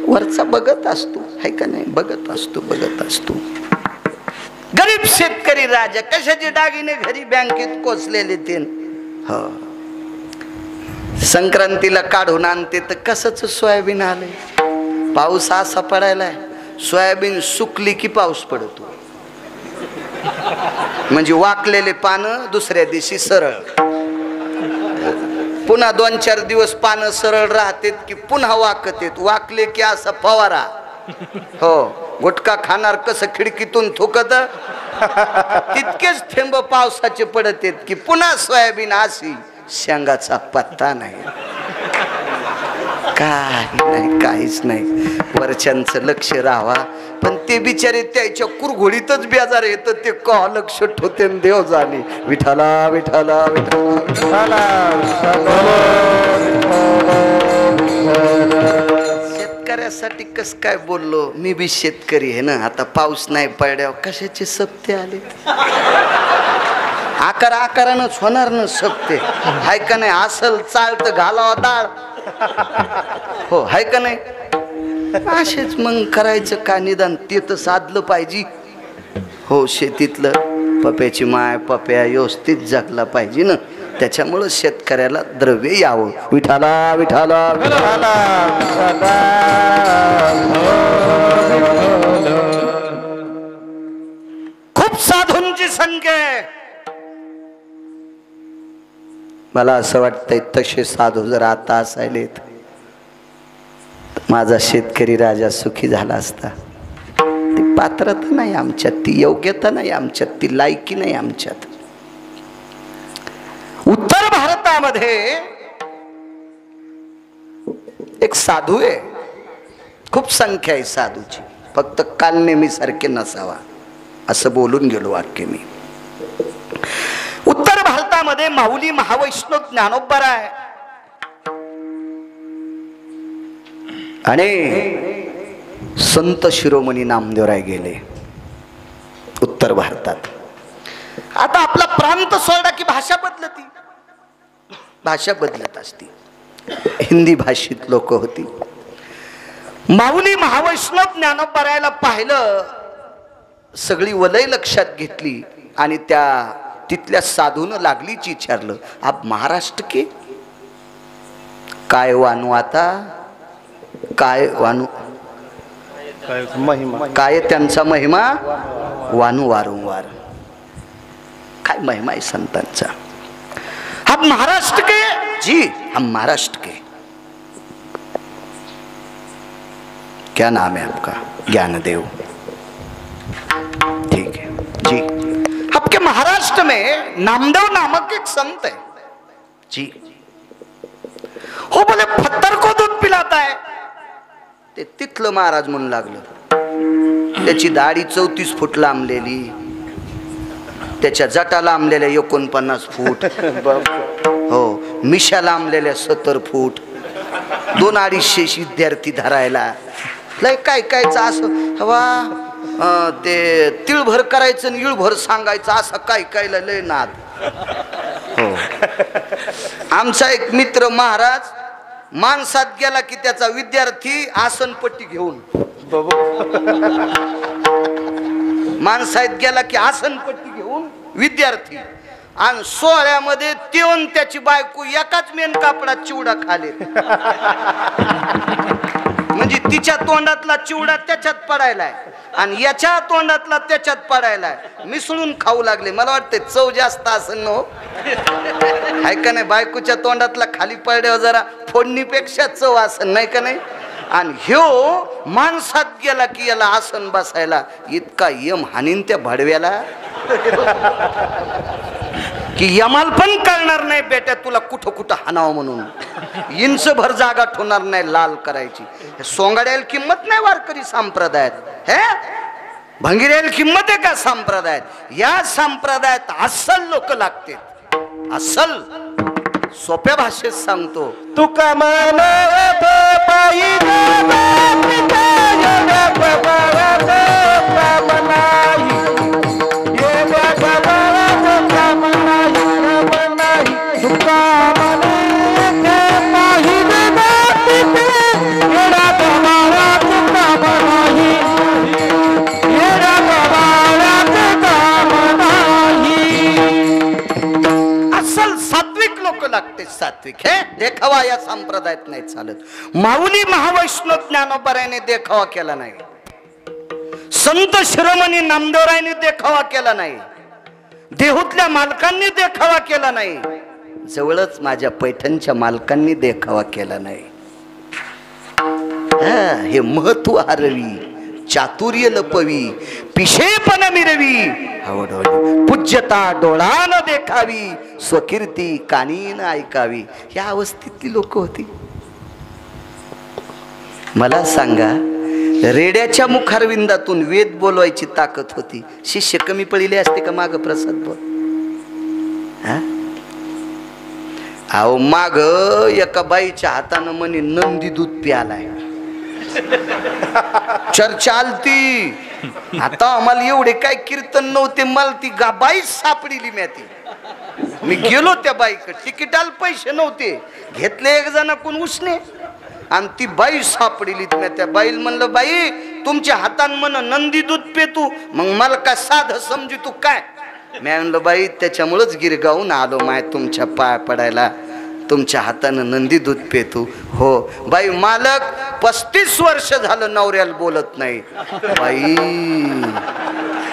वरचा बघत असतो, है का नाही? बघत असतो, बघत असतो. गरीब शेतकरी राजा कशाचे दागिने घरी बँकेत कोचलेले ते. हो, संक्रांतीला काढून आणते तर कसच सोयाबीन आले. पाऊस असा पडायलाय, सोयाबीन सुकली की पाऊस पडतो. म्हणजे वाकलेले पानं दुसऱ्या दिवशी सरळ, पुन्हा 2-4 दिवस पानं सरळ राहतात की पुन्हा वाकत येत. वाकले की असा फवारा. हो, गुटखा खाणार कसं खिडकीतून थुकत, तितकेच थेंब पावसाचे पडत येत की पुन्हा सोयाबीन अशी. शेंगाचा पत्ता नाही, काही नाही, काहीच नाही. वरच्यांचं लक्ष राहावा. पण ते बिचारे त्याच्या कुरघोडीतच बेजार येत. ते का लक्ष ठेवते देव जाणे. विठाला विठाला विठाला. शेतकऱ्यासाठी कस काय बोललो. मी बी शेतकरी आहे ना. आता पाऊस नाही पडल्यावर कशाचे सप्ते आले. आकारानंच होणार ना सप्ते, हाय का नाही? असल चाल तर घालावा डाळ. हो, हाय का नाही? असेच मग करायचं का? निदान ते तर साधलं पाहिजे. हो, शेतीतलं पप्याची माय पप्या व्यवस्थित जगला पाहिजे ना. त्याच्यामुळं शेतकऱ्याला द्रव्य यावं. विठाला विठाला विठाला. खूप साधूंची संख्या आहे. मला असं वाटतंय तसे साधू जर आता असायलेत माझा शेतकरी राजा सुखी झाला असता. ती पात्रता नाही आमच्यात, ती योग्यता नाही आमच्यात, ती लायकी नाही आमच्यात. उत्तर भारतामध्ये एक साधू आहे. खूप संख्या आहे साधूची. फक्त काल नेहमी सारखे नसावा असं बोलून गेलो वाक्य मी. उत्तर भारतामध्ये माऊली महावैष्णव ज्ञानोबराय आणि संत शिरोमणी नामदेवराय गेले उत्तर भारतात. आता आपला प्रांत सोडला की भाषा बदलती. भाषा बदलत असती. हिंदी भाषित लोक होती. माऊली महावैष्णव ज्ञानोबरायला पाहिलं, सगळी वलय लक्षात घेतली आणि त्या तिथल्या साधून लागलीच विचारलं, आप महाराष्ट्र के? काय वानू आता? काय वानू? महिमा काय त्यांचा महिमा? वानू वारंवार. काय महिमा आहे संतांचा. आप महाराष्ट्र के? जी हम महाराष्ट्र के. क्या नाम है आपका? ज्ञानदेव। ठीक है जी। आपके महाराष्ट्र में नामदेव नामक एक संत है जी, हो बोले पत्थर को दूध पिलाता है। ते तिथलं महाराज म्हणून लागलं। त्याची दाढी 34 फूट लांबलेली, त्याच्या जटा लांबलेल्या 49 फूट, हो मिशा लांबलेल्या 70 फूट, 2-250 विद्यार्थी धरायला लय काय कायचं असं हवा, ते तिळभर करायचं आणि इळभर सांगायचं असं काय कायला लय नाद। हो आमचा एक मित्र महाराज माणसात गेला की त्याचा विद्यार्थी आसनपट्टी घेऊन, माणसात गेला की आसनपट्टी घेऊन विद्यार्थी, आणि सोहळ्यामध्ये तेवून त्याची बायको एकाच मेन कापडात चिवडा खाले, म्हणजे तिच्या तोंडातला चिवडा त्याच्यात पडायलाय आणि याच्या तोंडातला त्याच्यात पडायलाय, मिसळून खाऊ लागले। मला वाटते चव जास्त असेल नो, आहे का नाही? बायकोच्या तोंडातला खाली पडल्यावर जरा फोडणीपेक्षा चव असेल, नाही का नाही? आणि ह्यो माणसात गेला की याला आसन बसायला इतका यम हानीन त्या भडव्याला की यमाल पण कळणार नाही बेटा तुला कुठं कुठं हाणावं म्हणून, इंच भर जागा ठेवणार नाही लाल करायची। सोंगाड्याला किंमत नाही वारकरी संप्रदायात, हे भंगिऱ्याला किंमत आहे का संप्रदायात? या संप्रदायात अस्सल लोक लागते, अस्सल। सोप्या भाषेत सांगतो, तुका लागते सात्विक, हे देखावा या संप्रदायात नाही चालत। माऊली महावैष्णव ज्ञानोबारायाने देखावा केला नाही, संत शिरोमणी नामदेवरायांनी देखावा केला नाही, देहूतल्या मालकांनी देखावा केला नाही, जवळच माझ्या पैठणच्या मालकांनी देखावा केला नाही। हे महत्व हरवी, चातुर्य लपवी, पिशेपण मिरवी, पूज्यता डोळान देखावी, स्वकीर्ती कानीन ऐकावी। या अवस्थेतली लोक होती। मला सांगा, रेड्याच्या मुखारविंदातून वेद बोलवायची ताकद होती, शिष्य कमी पडले असते का माग प्रसाद बोल? अहो माग एका बाईच्या हातानं म्हणे नंदी दूध प्यालाय, चर्चा आलती। आता आम्हाला एवढे काय कीर्तन नव्हते, मला ती बाई सापडली, मी गेलो त्या बाईकडे, तिकिटाला पैसे नव्हते, घेतले एक जण कोण उसने, आणि ती बाई सापडली। त्या बाईला म्हणलं, बाई तुमच्या हातान म्हण नंदी दूध पेतू, मग मला काय साध समजू तू काय? मी म्हणलं, बाई त्याच्यामुळेच गिरगावून आलो माय तुमच्या पाय पडायला, तुमच्या हातानं नंदी दूध पेतू। हो बाई, मालक 35 वर्ष झालं नवऱ्याला बोलत नाही। बाई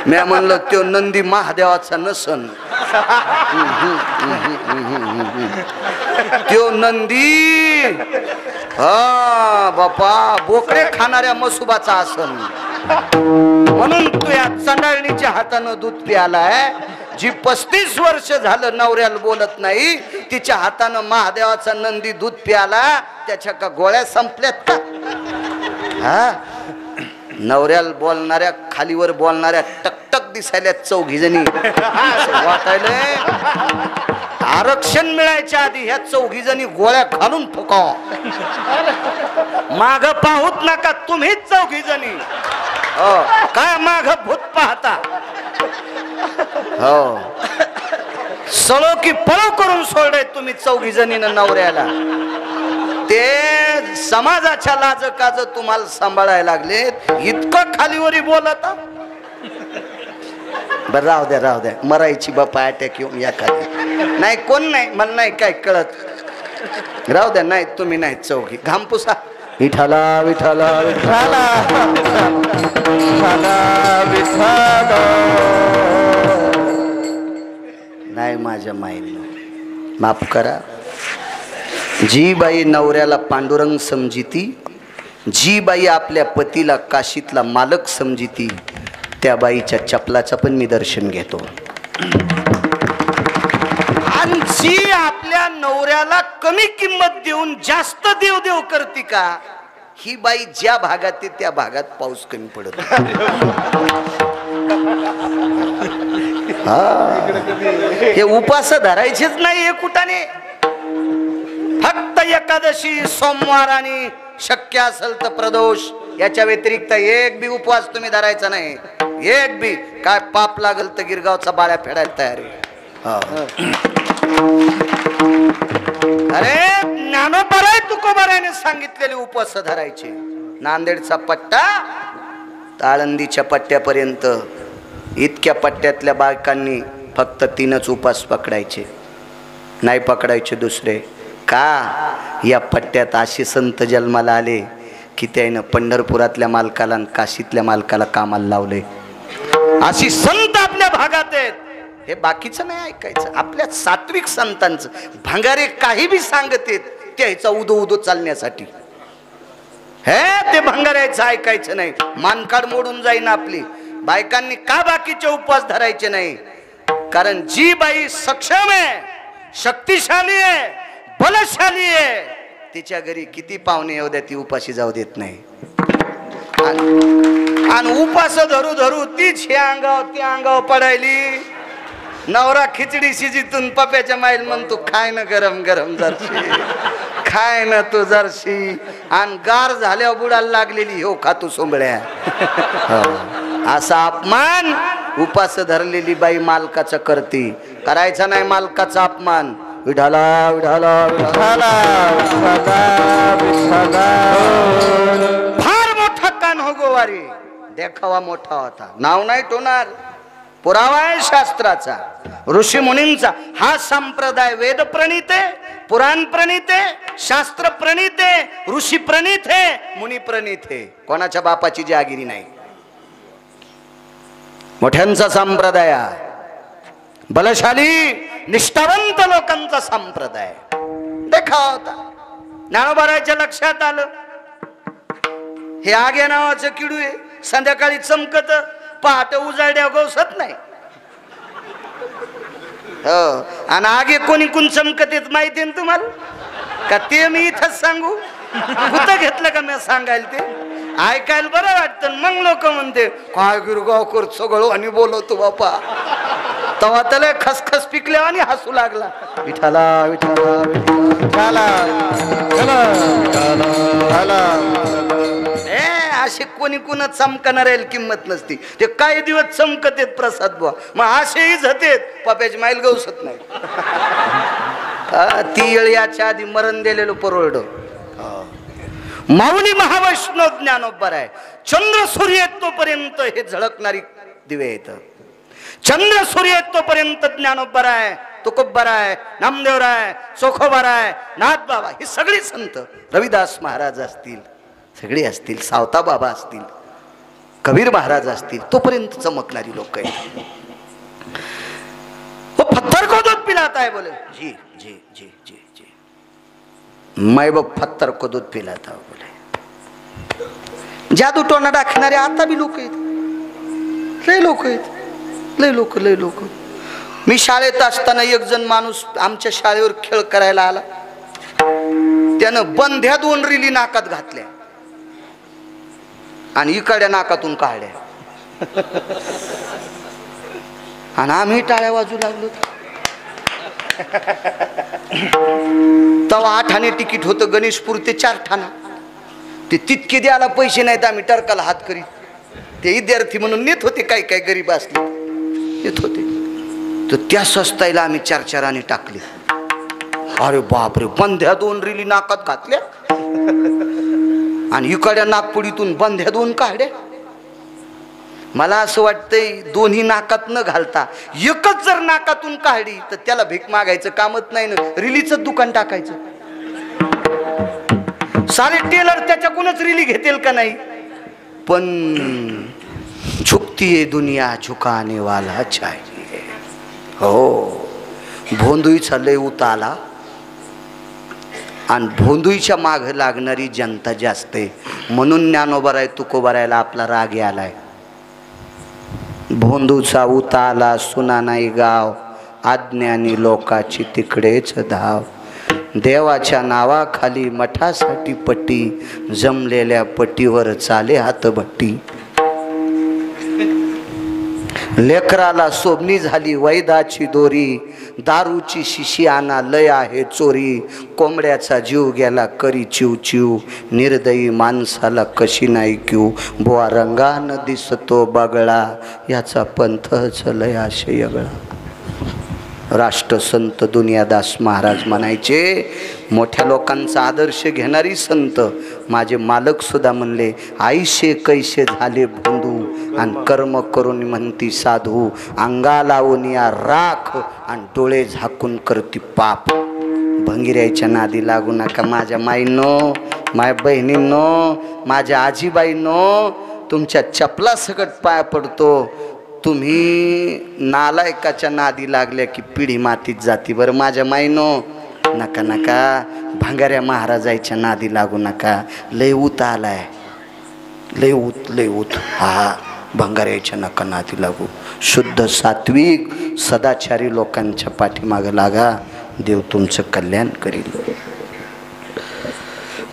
मी म्हणलं, तो नंदी महादेवाचा नसन, तो नंदी हा बापा बोकडे खाणाऱ्या मसुबाचा आसन, म्हणून तू या चंडाळणीच्या हातानं दूध प्यालाय। जी 35 वर्ष झालं नवऱ्याला बोलत नाही, तिच्या हातानं महादेवाचा नंदी दूध प्याला, त्याच्या का गोळ्या संपल्यात का? हा, नवऱ्याला बोलणाऱ्या खालीवर बोलणाऱ्या टकटक दिसायला चौघी जणी वाटायलंय आरक्षण मिळायच्या आधी ह्या चौघी जणी गोळ्या घालून फुकाव, माग पाहूत नका तुम्हीच चौघी जणी। हो काय माग भूत पाहता? हो सळो की पळो करून सोडले तुम्ही चौघी जणीनं नवऱ्याला। ते समाजाच्या लाज काज तुम्हाला सांभाळायला लागले, इतकं खालीवरी बोलत। बर राहू द्या राहू द्या, मरायची बापा अटॅक येऊन या खाली, नाही कोण नाही, मला नाही काय कळत, राहू द्या। नाही तुम्ही नाही चौघी, घाम पुसा, विठाला विठाला विठाला विठाला। नाही माझ्या माईनं माफ करा, जी बाई नवऱ्याला पांडुरंग समजिती जी बाई आपल्या पतीला काशीतला मालक समजिती त्या बाईच्या चपलाचं पण मी दर्शन घेतो. आणि जी आपल्या नवऱ्याला कमी किंमत देऊन जास्त देव करते का, ही बाई ज्या भागात आहे त्या भागात पाऊस कमी पडत. हे उपास धरायचेच नाही हे कुठाने. फक्त एकादशी, सोमवार आणि शक्य असेल तर प्रदोष, याच्या व्यतिरिक्त एक बी उपवास तुम्ही धरायचा नाही. एक बी. काय पाप लागल तर गिरगावचा बाळ्या फेडायला तयार आहे. अरे ज्ञानोबाराय तुकोबारायने सांगितलेले उपवास धरायचे. नांदेडचा पट्टा आळंदीच्या पट्ट्यापर्यंत इतक्या पट्ट्यातल्या बायकांनी फक्त 3च उपवास पकडायचे, नाही पकडायचे दुसरे. का? या पट्ट्यात असे संत जन्माला आले की त्यानं पंढरपुरातल्या मालकाला आणि काशीतल्या मालकाला कामाला लावले. अशी संत आपल्या भागात आहेत. हे बाकीचं नाही ऐकायचं. आपल्या सात्विक संतांचं भंगारे काही बी सांगत आहेत त्याचा उदो चालण्यासाठी. हे ते भंगाऱ्याचं ऐकायचं नाही. मानकाड मोडून जाईन आपली. बायकांनी का बाकीचे उपवास धरायचे नाही? कारण जी बाई सक्षम आहे, शक्तिशाली आहे, बलशाली आहे, तिच्या घरी किती पाहुणे येऊ द्या ती उपाशी जाऊ देत नाही. आणि उपास धरू धरू तीच हे अंगाव ते अंगाव पडायली. नवरा खिचडी शिजीतून पप्याच्या माईल म्हणतो खाय ना गरम गरम जरशी, खाय ना तू जरशी. आणि गार झाल्यावर बुडाला लागलेली हो खातू सोंबळ्या. असा अपमान उपास धरलेली बाई मालकाचा करते. करायचा नाही मालकाचा अपमान. विठाला विठाला विठाला फार मोठा कान हो गोवारी. देखावा मोठा होता, नाव नाही टोणार. पुरावा आहे शास्त्राचा, ऋषी मुनींचा. हा संप्रदाय वेद प्रणीत आहे, पुराण प्रणीत आहे, शास्त्र प्रणीत आहे, ऋषी प्रणीत आहे, मुनी प्रणीत आहे. कोणाच्या बापाची जहागिरी नाही. मोठ्यांचा संप्रदाय, बलशाली निष्ठावंत लोकांचा संप्रदाय. देखावा होता. ज्ञानोबारायच्या लक्षात आलं हे आग्या नावाचं किडू आहे, संध्याकाळी चमकत, पहाटे उजाड्या गवसत नाही. हो. आणि आगे कोणी कोण चमकत येत माहिती ना तुम्हाला का? ते मी इथंच सांगू? कुठं घेतलं का मी सांगायला? ते ऐकायला बरं वाटतं. मग लोक म्हणते काय गिरगाव कर सगळं आणि बोलवतो बापा. तेव्हा त्याला खसखस पिकल्या आणि हसू लागला. विठाला विठाला विठाला. असे कोणी कोण चमकणार किंमत नसती. ते काही दिवस चमकत येत प्रसाद बुवा, मग असेही झतेत पप्याची माईल गवसत नाही. ती येळ याच्या आधी मरण दिलेलं परवड. माऊली महावैष्णव ज्ञानोबाराय. चंद्र सूर्य तोपर्यंत हे झळकणारी दिवे आहेत. चंद्र सूर्य तोपर्यंत ज्ञानोबाराय, तुकोबाराय, नामदेवराय, चोखोबाराय, नाथ बाबा, ही सगळी संत, रविदास महाराज असतील, सगळे असतील, सावता बाबा असतील, कबीर महाराज असतील, तोपर्यंत चमकणारी लोक आहेत. वो पत्थर को दूध पिलाता है. बोले जी जी जी जी जी मैं वो पत्थर को दूध पिलाता हूं. बोले जादू टोना दाखवणारे आता बी लोक आहेत. लय लोक आहेत, लय लोक लय लोक. मी शाळेत असताना एक जण माणूस आमच्या शाळेवर खेळ करायला आला. त्यानं बंध्या 2 रिली नाकात घातल्या आणि इकडल्या नाकातून काढल्या. आणि आम्ही टाळ्या वाजू लागलो. तेव्हा 8 आणे तिकीट होतं गणेशपूर ते 4 ठाणा. ते तितके द्यायला पैसे नाहीत. आम्ही टरकाला हात करीत. ते विद्यार्थी म्हणून नेत होते, काही काही गरीब असले नेत होते. तर त्या स्वस्ताईला आम्ही 4-4 आणे टाकले. अरे बापरे, बंध्या 2 रिली नाकात घातल्या आणि इकडल्या नागपुडीतून बंध्या 2 काढल्या. मला असं वाटतंय दोन्ही नाकात न घालता एकच जर नाकातून काढली तर त्याला भीक मागायचं कामच नाही ना, रिलीचं दुकान टाकायचं. सारे टेलर त्याच्याकडूनच रिली घेतील का नाही. पण झुकती है दुनिया, झुकाने वाला चाहिए. हो, भोंदूचा लय उताला आणि भोंदूच्या माग लागणारी जनता जास्त आहे, म्हणून ज्ञानोबा तुकोबारायला आपला राग आलाय. भोंदूचा उताला सुना नाही गाव, अज्ञानी लोकाची तिकडेच धाव. देवाच्या नावाखाली मठासाठी पट्टी, जमलेल्या पट्टीवर चाले हातभट्टी. लेकराला सोबणी झाली वैदाची दोरी, दारूची शिशी आणा लय आहे चोरी. कोंबड्याचा जीव गेला करी चिव चिव, निर्दयी माणसाला कशी नाही क्यू. बुवा रंगान दिसतो बगळा, याचा पंथच लय आशयगळा. राष्ट्रसंत दुनियादास महाराज म्हणायचे, मोठ्या लोकांचा आदर्श घेणारी संत. माझे मालक सुद्धा म्हणले, आईशे कैसे झाले भोंदू, आणि कर्म करून म्हणती साधू. अंगा लावून या राख, आणि डोळे झाकून करती पाप. भंगिऱ्याच्या नादी लागू नका माझ्या माईंनो, माझ्या बहिणींनो, माझ्या आजीबाईंनो. तुमच्या चपला सकट पाया पडतो. तुम्ही नालायकाच्या नादी लागल्या की पिढी मातीत जाती. बरं माझ्या माईनो, नका नका भंगाऱ्या महाराजाच्या नादी लागू नका. लय ऊत आलाय, लय ऊत. हा भंगाऱ्याच्या नका नादी लागू. शुद्ध सात्विक सदाचारी लोकांच्या पाठीमागं लागा, देव तुमचं कल्याण करील.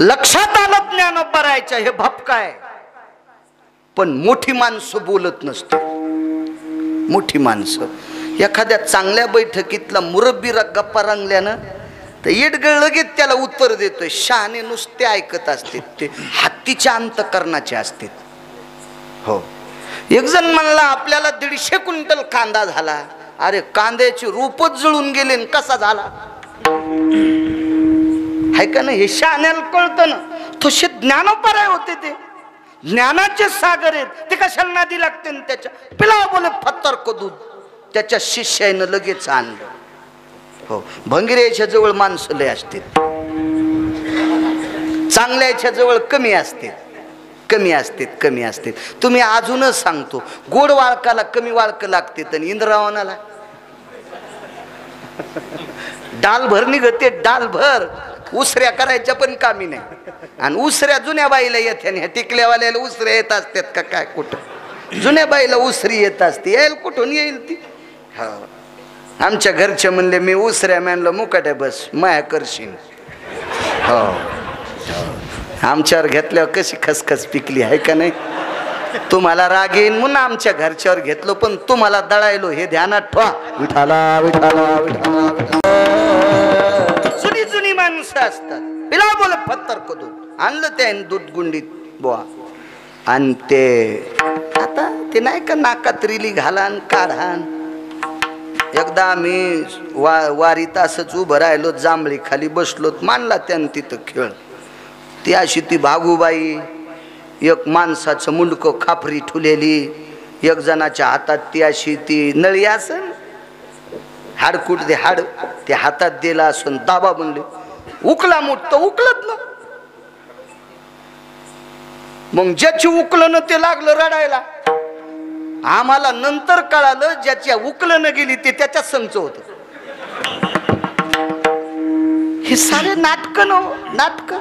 लक्षात आलं ज्ञानोबा हे भपकाय. पण मोठी माणसं बोलत नसते. मोठी माणसं एखाद्या चांगल्या बैठकीतला मुरब्बी गप्पा रंगल्यानं तर येडगळ लगेच त्याला उत्तर देतोय. शहाणे नुसते ऐकत असते, ते हत्तीच्या अंतकरणाचे असते. हो, एक जण म्हणला आपल्याला 150 क्विंटल कांदा झाला. अरे कांद्याचे रूपच जळून गेले, कसा झाला हाय का नाही? हे शहाण्याला कळतं ना. तसे ज्ञानोबा होते, ते ज्ञानाचे सागर आहेत. ते कशाला नादी लागते त्याच्या? पिला बोले फत्तर को दूध, त्याच्या शिष्यानं लगेच आणलं. हो, भंगिऱ्याच्या जवळ माणसं लय असते, चांगल्याच्या जवळ कमी असते, कमी असते. तुम्ही अजूनच सांगतो, गोड वाळकाला कमी वाळक लागते, तर इंद्रावनाला डाल भर निघते, डाल भर. उसऱ्या करायच्या पण कामी नाही. आणि उसऱ्या जुन्या बाईला येते, ह्या टिकल्यावाल्याला उसऱ्या येत असतात का काय? कुठं जुन्या बाईला उसरी येत असते, येईल कुठून येईल ती. हा, आमच्या घरचे म्हणले, मी उसऱ्या म्हणलं मुकाट्या बस माया करशील. हो, आमच्यावर घेतल्यावर कशी खसखस पिकली आहे का नाही? तुम्हाला राग येईन म्हणून आमच्या घरच्यावर घेतलो, पण तुम्हाला दळायलो हे ध्यानात ठेवा. विठाला विठाला विठाला. जुनी माणसं असतात. पिला बोल पत्तर को दूध आणलं, त्याने दूध गुंडीत बुवा. आणि ते आता ते नाही का नाकात रिली घालान काढान. एकदा आम्ही वारीत असंच उभं राहिलो, जांभळी खाली बसलो, मांडला त्यानं तिथं खेळ. ती अशी ती भागूबाई, एक माणसाचं मुंडकं खापरी ठुलेली, एक जणाच्या हातात ती अशी ती नळी असन, हाडकूट दे हाड ते हातात दिला असून दाबा बनले, उकला मोठ उकलत ना. मग ज्याची उकलं न ते लागलं रडायला. आम्हाला नंतर कळालं, ज्याच्या उकलं न गेली ते त्याच्या संच होत. हे सारे नाटक न नाटक.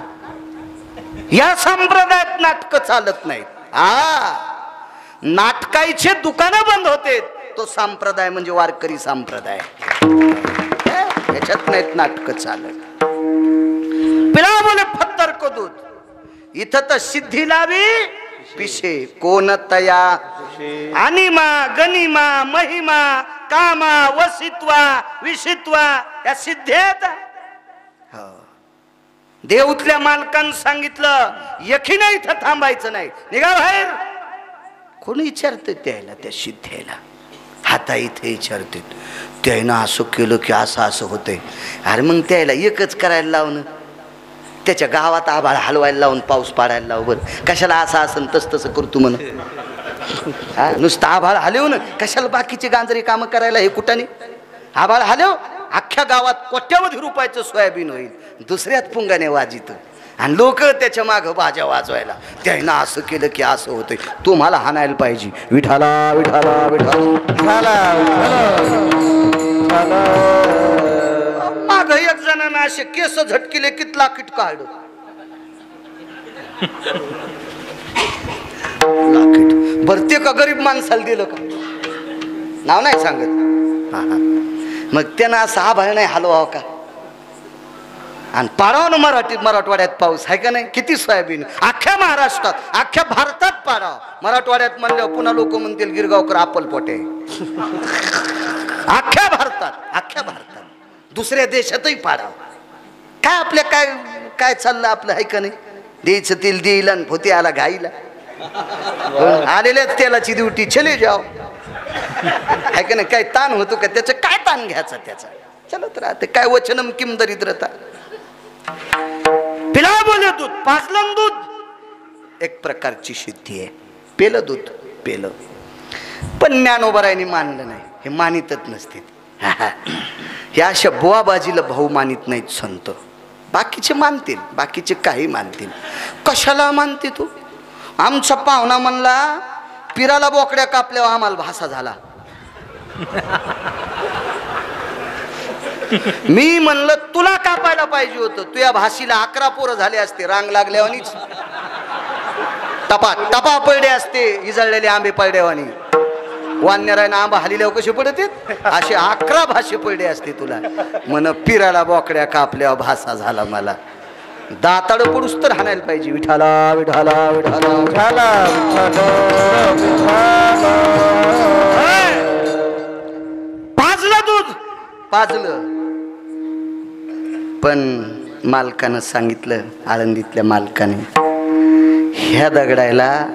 या संप्रदायात नाटक चालत नाहीत. नाटकाचे दुकानं बंद होते. तो संप्रदाय म्हणजे वारकरी संप्रदाय. याच्यात नाहीत नाटक चालत. पिला बोले फत्तर को दूध. इथं तर सिद्धी लावी पिशे कोण तया. अनिमा गनिमा महिमा कामा वसित्वा विशित्वा या सिद्धेत. देऊतल्या मालकानं सांगितलं, यखी नाही इथं थांबायचं नाही, निघा बाहेर. कोणी विचारते त्याला, त्या सिद्धेला हाता इथे विचारते, त्यानं असं केलं की असं असं होतंय. अरे मग त्याला एकच करायला लावणं, त्याच्या गावात आभाळ हलवायला लावून पाऊस पाडायला लाव. बरं कशाला असं असं तस तसं करतो म्हण. नुसतं आभाळ हलव ना, कशाला बाकीची गांजरी कामं करायला? हे कुठाने आभाळ हलव, अख्ख्या गावात कोट्यावधी रुपयाचं सोयाबीन होईल, दुसऱ्यात पुंगाने वाजित. आणि लोक त्याच्या मागं बाजा वाजवायला, त्यानं असं केलं की असं होतंय. तुम्हाला हाणायला पाहिजे. विठाला विठाला विठाला. दोघ एक जणांना असे केस झटकिले कितला किट काढ भरते का गरीब माणसाला दिलं का नाव नाही सांगत मग त्यांना असा आभाळ नाही हलवा का आणि पाडाव ना मराठवाड्यात पाऊस आहे का नाही किती सोयाबीन अख्ख्या महाराष्ट्रात अख्ख्या भारतात पाडाव मराठवाड्यात म्हणल्यावर पुन्हा लोक म्हणतील गिरगावकर अप्पलपोटे अख्ख्या भारतात दुसऱ्या देशातही पाडाव काय आपल्या काय काय चाललं आपलं आहे का नाही द्यायचं तेल देईल आणि भोती आला घाईला आलेल्या तेलाची ड्युटी चले जाओ आहे का नाही काय ताण होतो का त्याचं काय ताण घ्यायचा त्याचा चलत राहते काय वचनम किम दरिद्रता पिला बोले दूध पाजलं दूध एक प्रकारची सिद्धी आहे पेलं दूध पेलं पण ज्ञानोबरायांनी मानलं नाही हे मानितच नसते हे अशा बुवाबाजीला भाऊ मानित नाहीत संत बाकीचे मानतील बाकीचे काही मानतील कशाला मानते तू आमचा पाहुणा म्हणला पिराला बोकड्या कापल्यावर आम्हाला भासा झाला मी म्हणलं तुला कापायला पाहिजे होतं तुझ्या भाषीला 11 पोरं झाले असते रांग लागल्यावानीच टपा टपा पडले असते इजळलेले आंबे पडल्यावानी वान्यरायना आंबा हलिल्यावर कसे पडते असे 11 भाषे पडले असते तुला म्हण पिराला बोकड्या कापल्यावर भासा झाला मला दाताड पडूस तर हाणायला पाहिजे विठाला विठाला विठाला विठाला पाजलं दूध पाजलं पण मालकानं सांगितलं आळंदीतल्या मालकाने ह्या दगडायला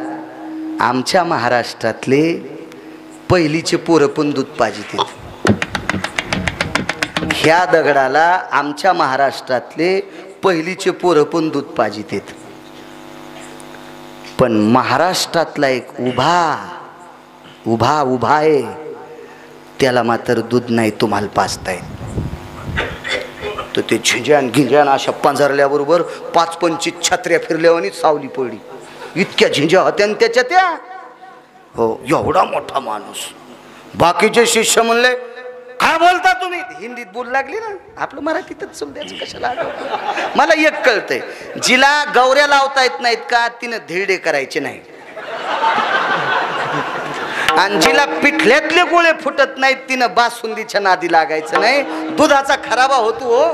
आमच्या महाराष्ट्रातले पहिलीचे पोरं पण दूध पाजितात ह्या दगडाला आमच्या महाराष्ट्रातले पहिलीचे पोरं पण दूध पाजितात पण महाराष्ट्रातला एक उभा आहे त्याला मात्र दूध नाही तुम्हाला पाजता येत तर ते झिंज्यान गिंज्यान अशा पंजरल्याबरोबर 5-25 छत्र्या फिरल्यावानी सावली पडली इतक्या झिंज्या होत्या त्याच्या त्या हो एवढा मोठा माणूस बाकीचे शिष्य म्हणले काय बोलता तुम्ही हिंदीत बोल लागली ना आपलं मराठीतच चल द्यायचं कशाला मला एक कळतंय जिला गौऱ्या लावता येत नाहीत का तिनं धिरडे करायचे नाही आणि जिला पिठल्यातले गोळे फुटत नाहीत तिनं बासुंदीच्या नादी लागायचं नाही दुधाचा खराबा होतो हो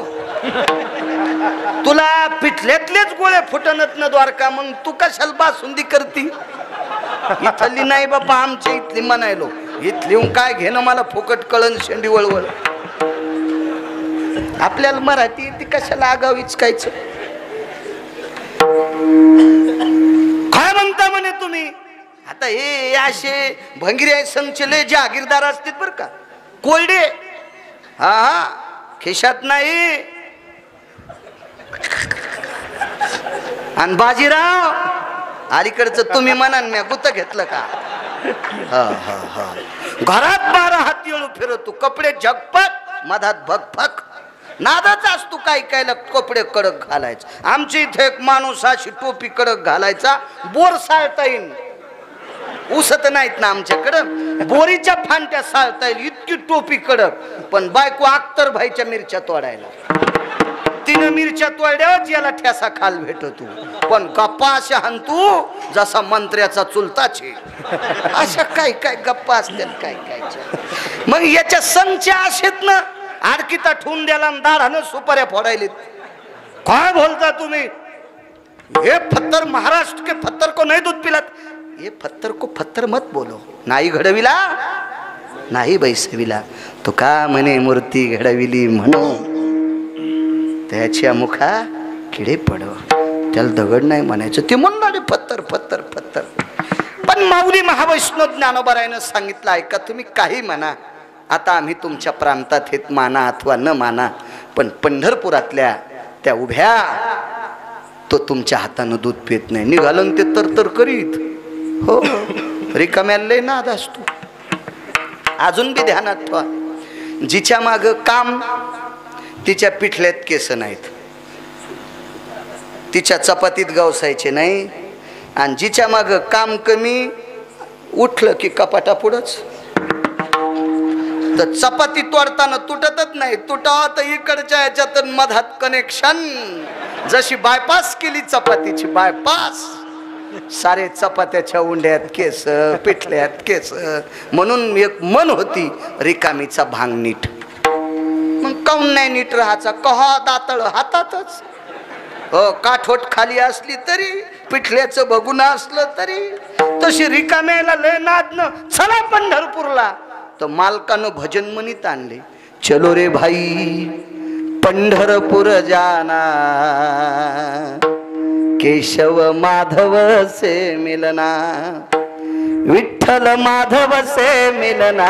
तुला पिठल्यातलेच गोळे फुटणत न द्वारका मग तू कशाला बासुंदी करती इथली नाही बापा आमच्या इथली म्हणायलो इथली काय घेणं मला फुकट कळण शेंडी वळवळ आपल्याला मराठी ती कशाला आगाव इचकायचं काय म्हणता म्हणे तुम्ही आता हे असे भंगिरे संचले जहागीरदार असतील बर का कोरडे हा खिशात नाही आणि बाजीराव अलीकडचं तुम्ही म्हणान मी गुत घेतलं का घरात 12 हात येळू फिरतो कपडे झगपट मधात भगभग नादाच असतो काय कायला कपडे कडक घालायचं आमच्या इथे एक माणूस अशी टोपी कडक घालायचा बोर साळता येईल उसत नाहीत ना आमच्याकडं बोरीच्या फांट्या साळता येईल इतकी टोपी कडक पण बायको अख्तर भाईच्या मिरच्या तोडायला तिनं मिरच्या तोडल्यावर याला ठ्यासा खाल भेटतो पण गप्पा अशा हाणतू जसा मंत्र्याचा चुलताचे अशा काय काय गप्पा असतात काय काय मग याच्या संख्या असेत ना आडकीता ठेवून द्याला दाढानं सुपाऱ्या फोडायलेत काय बोलता तुम्ही हे फत्तर महाराष्ट्र के फत्तर को नहीं दूध पिलात ये फत्तर को फत्तर मत बोलो नाही घडविला नाही बैसविला तो का म्हणे मूर्ती घडविली म्हणू त्याच्या मुखा किडे पडो त्याला दगड नाही म्हणायचं ते म्हणणारे पत्तर पत्तर पत्तर पण माऊली महावैष्णव ज्ञानोबारायनं सांगितलं ऐका तुम्ही काही म्हणा आता आम्ही तुमच्या प्रांतात हेत माना अथवा न माना पण पंढरपुरातल्या त्या उभ्या तो तुमच्या हातानं दूध पित नाही निघालं ते तर करीत हो रिकाम्याला लय नाद असतो अजून बी ध्यानात ठेवा जिच्या माग काम तिच्या पिठल्यात केस नाहीत तिच्या चपातीत गवसायचे नाही आणि जिच्या माग काम कमी उठलं की कपाटा पुढंच तर चपाती तोडताना तुटतच नाही, तुटावा तर इकडच्या ह्याच्यात मधात कनेक्शन. जशी बायपास केली चपातीची बायपास, सारे चपात्याच्या उंड्यात केस, पिठल्यात केस. म्हणून एक मन होती रिकामीचा भांग नीट. मग काऊन नाही नीट राहायचा? कहा दातळ हातातच. काठोट खाली असली तरी, पिठल्याचं बघून असलं तरी, तशी रिकाम्याला लय नादन चला पंढरपूरला. तर मालकानं भजन म्हणीत आणले, चलो रे भाई पंढरपूर जाना, केशव माधव से मिलना, विठ्ठल माधव से मिलना,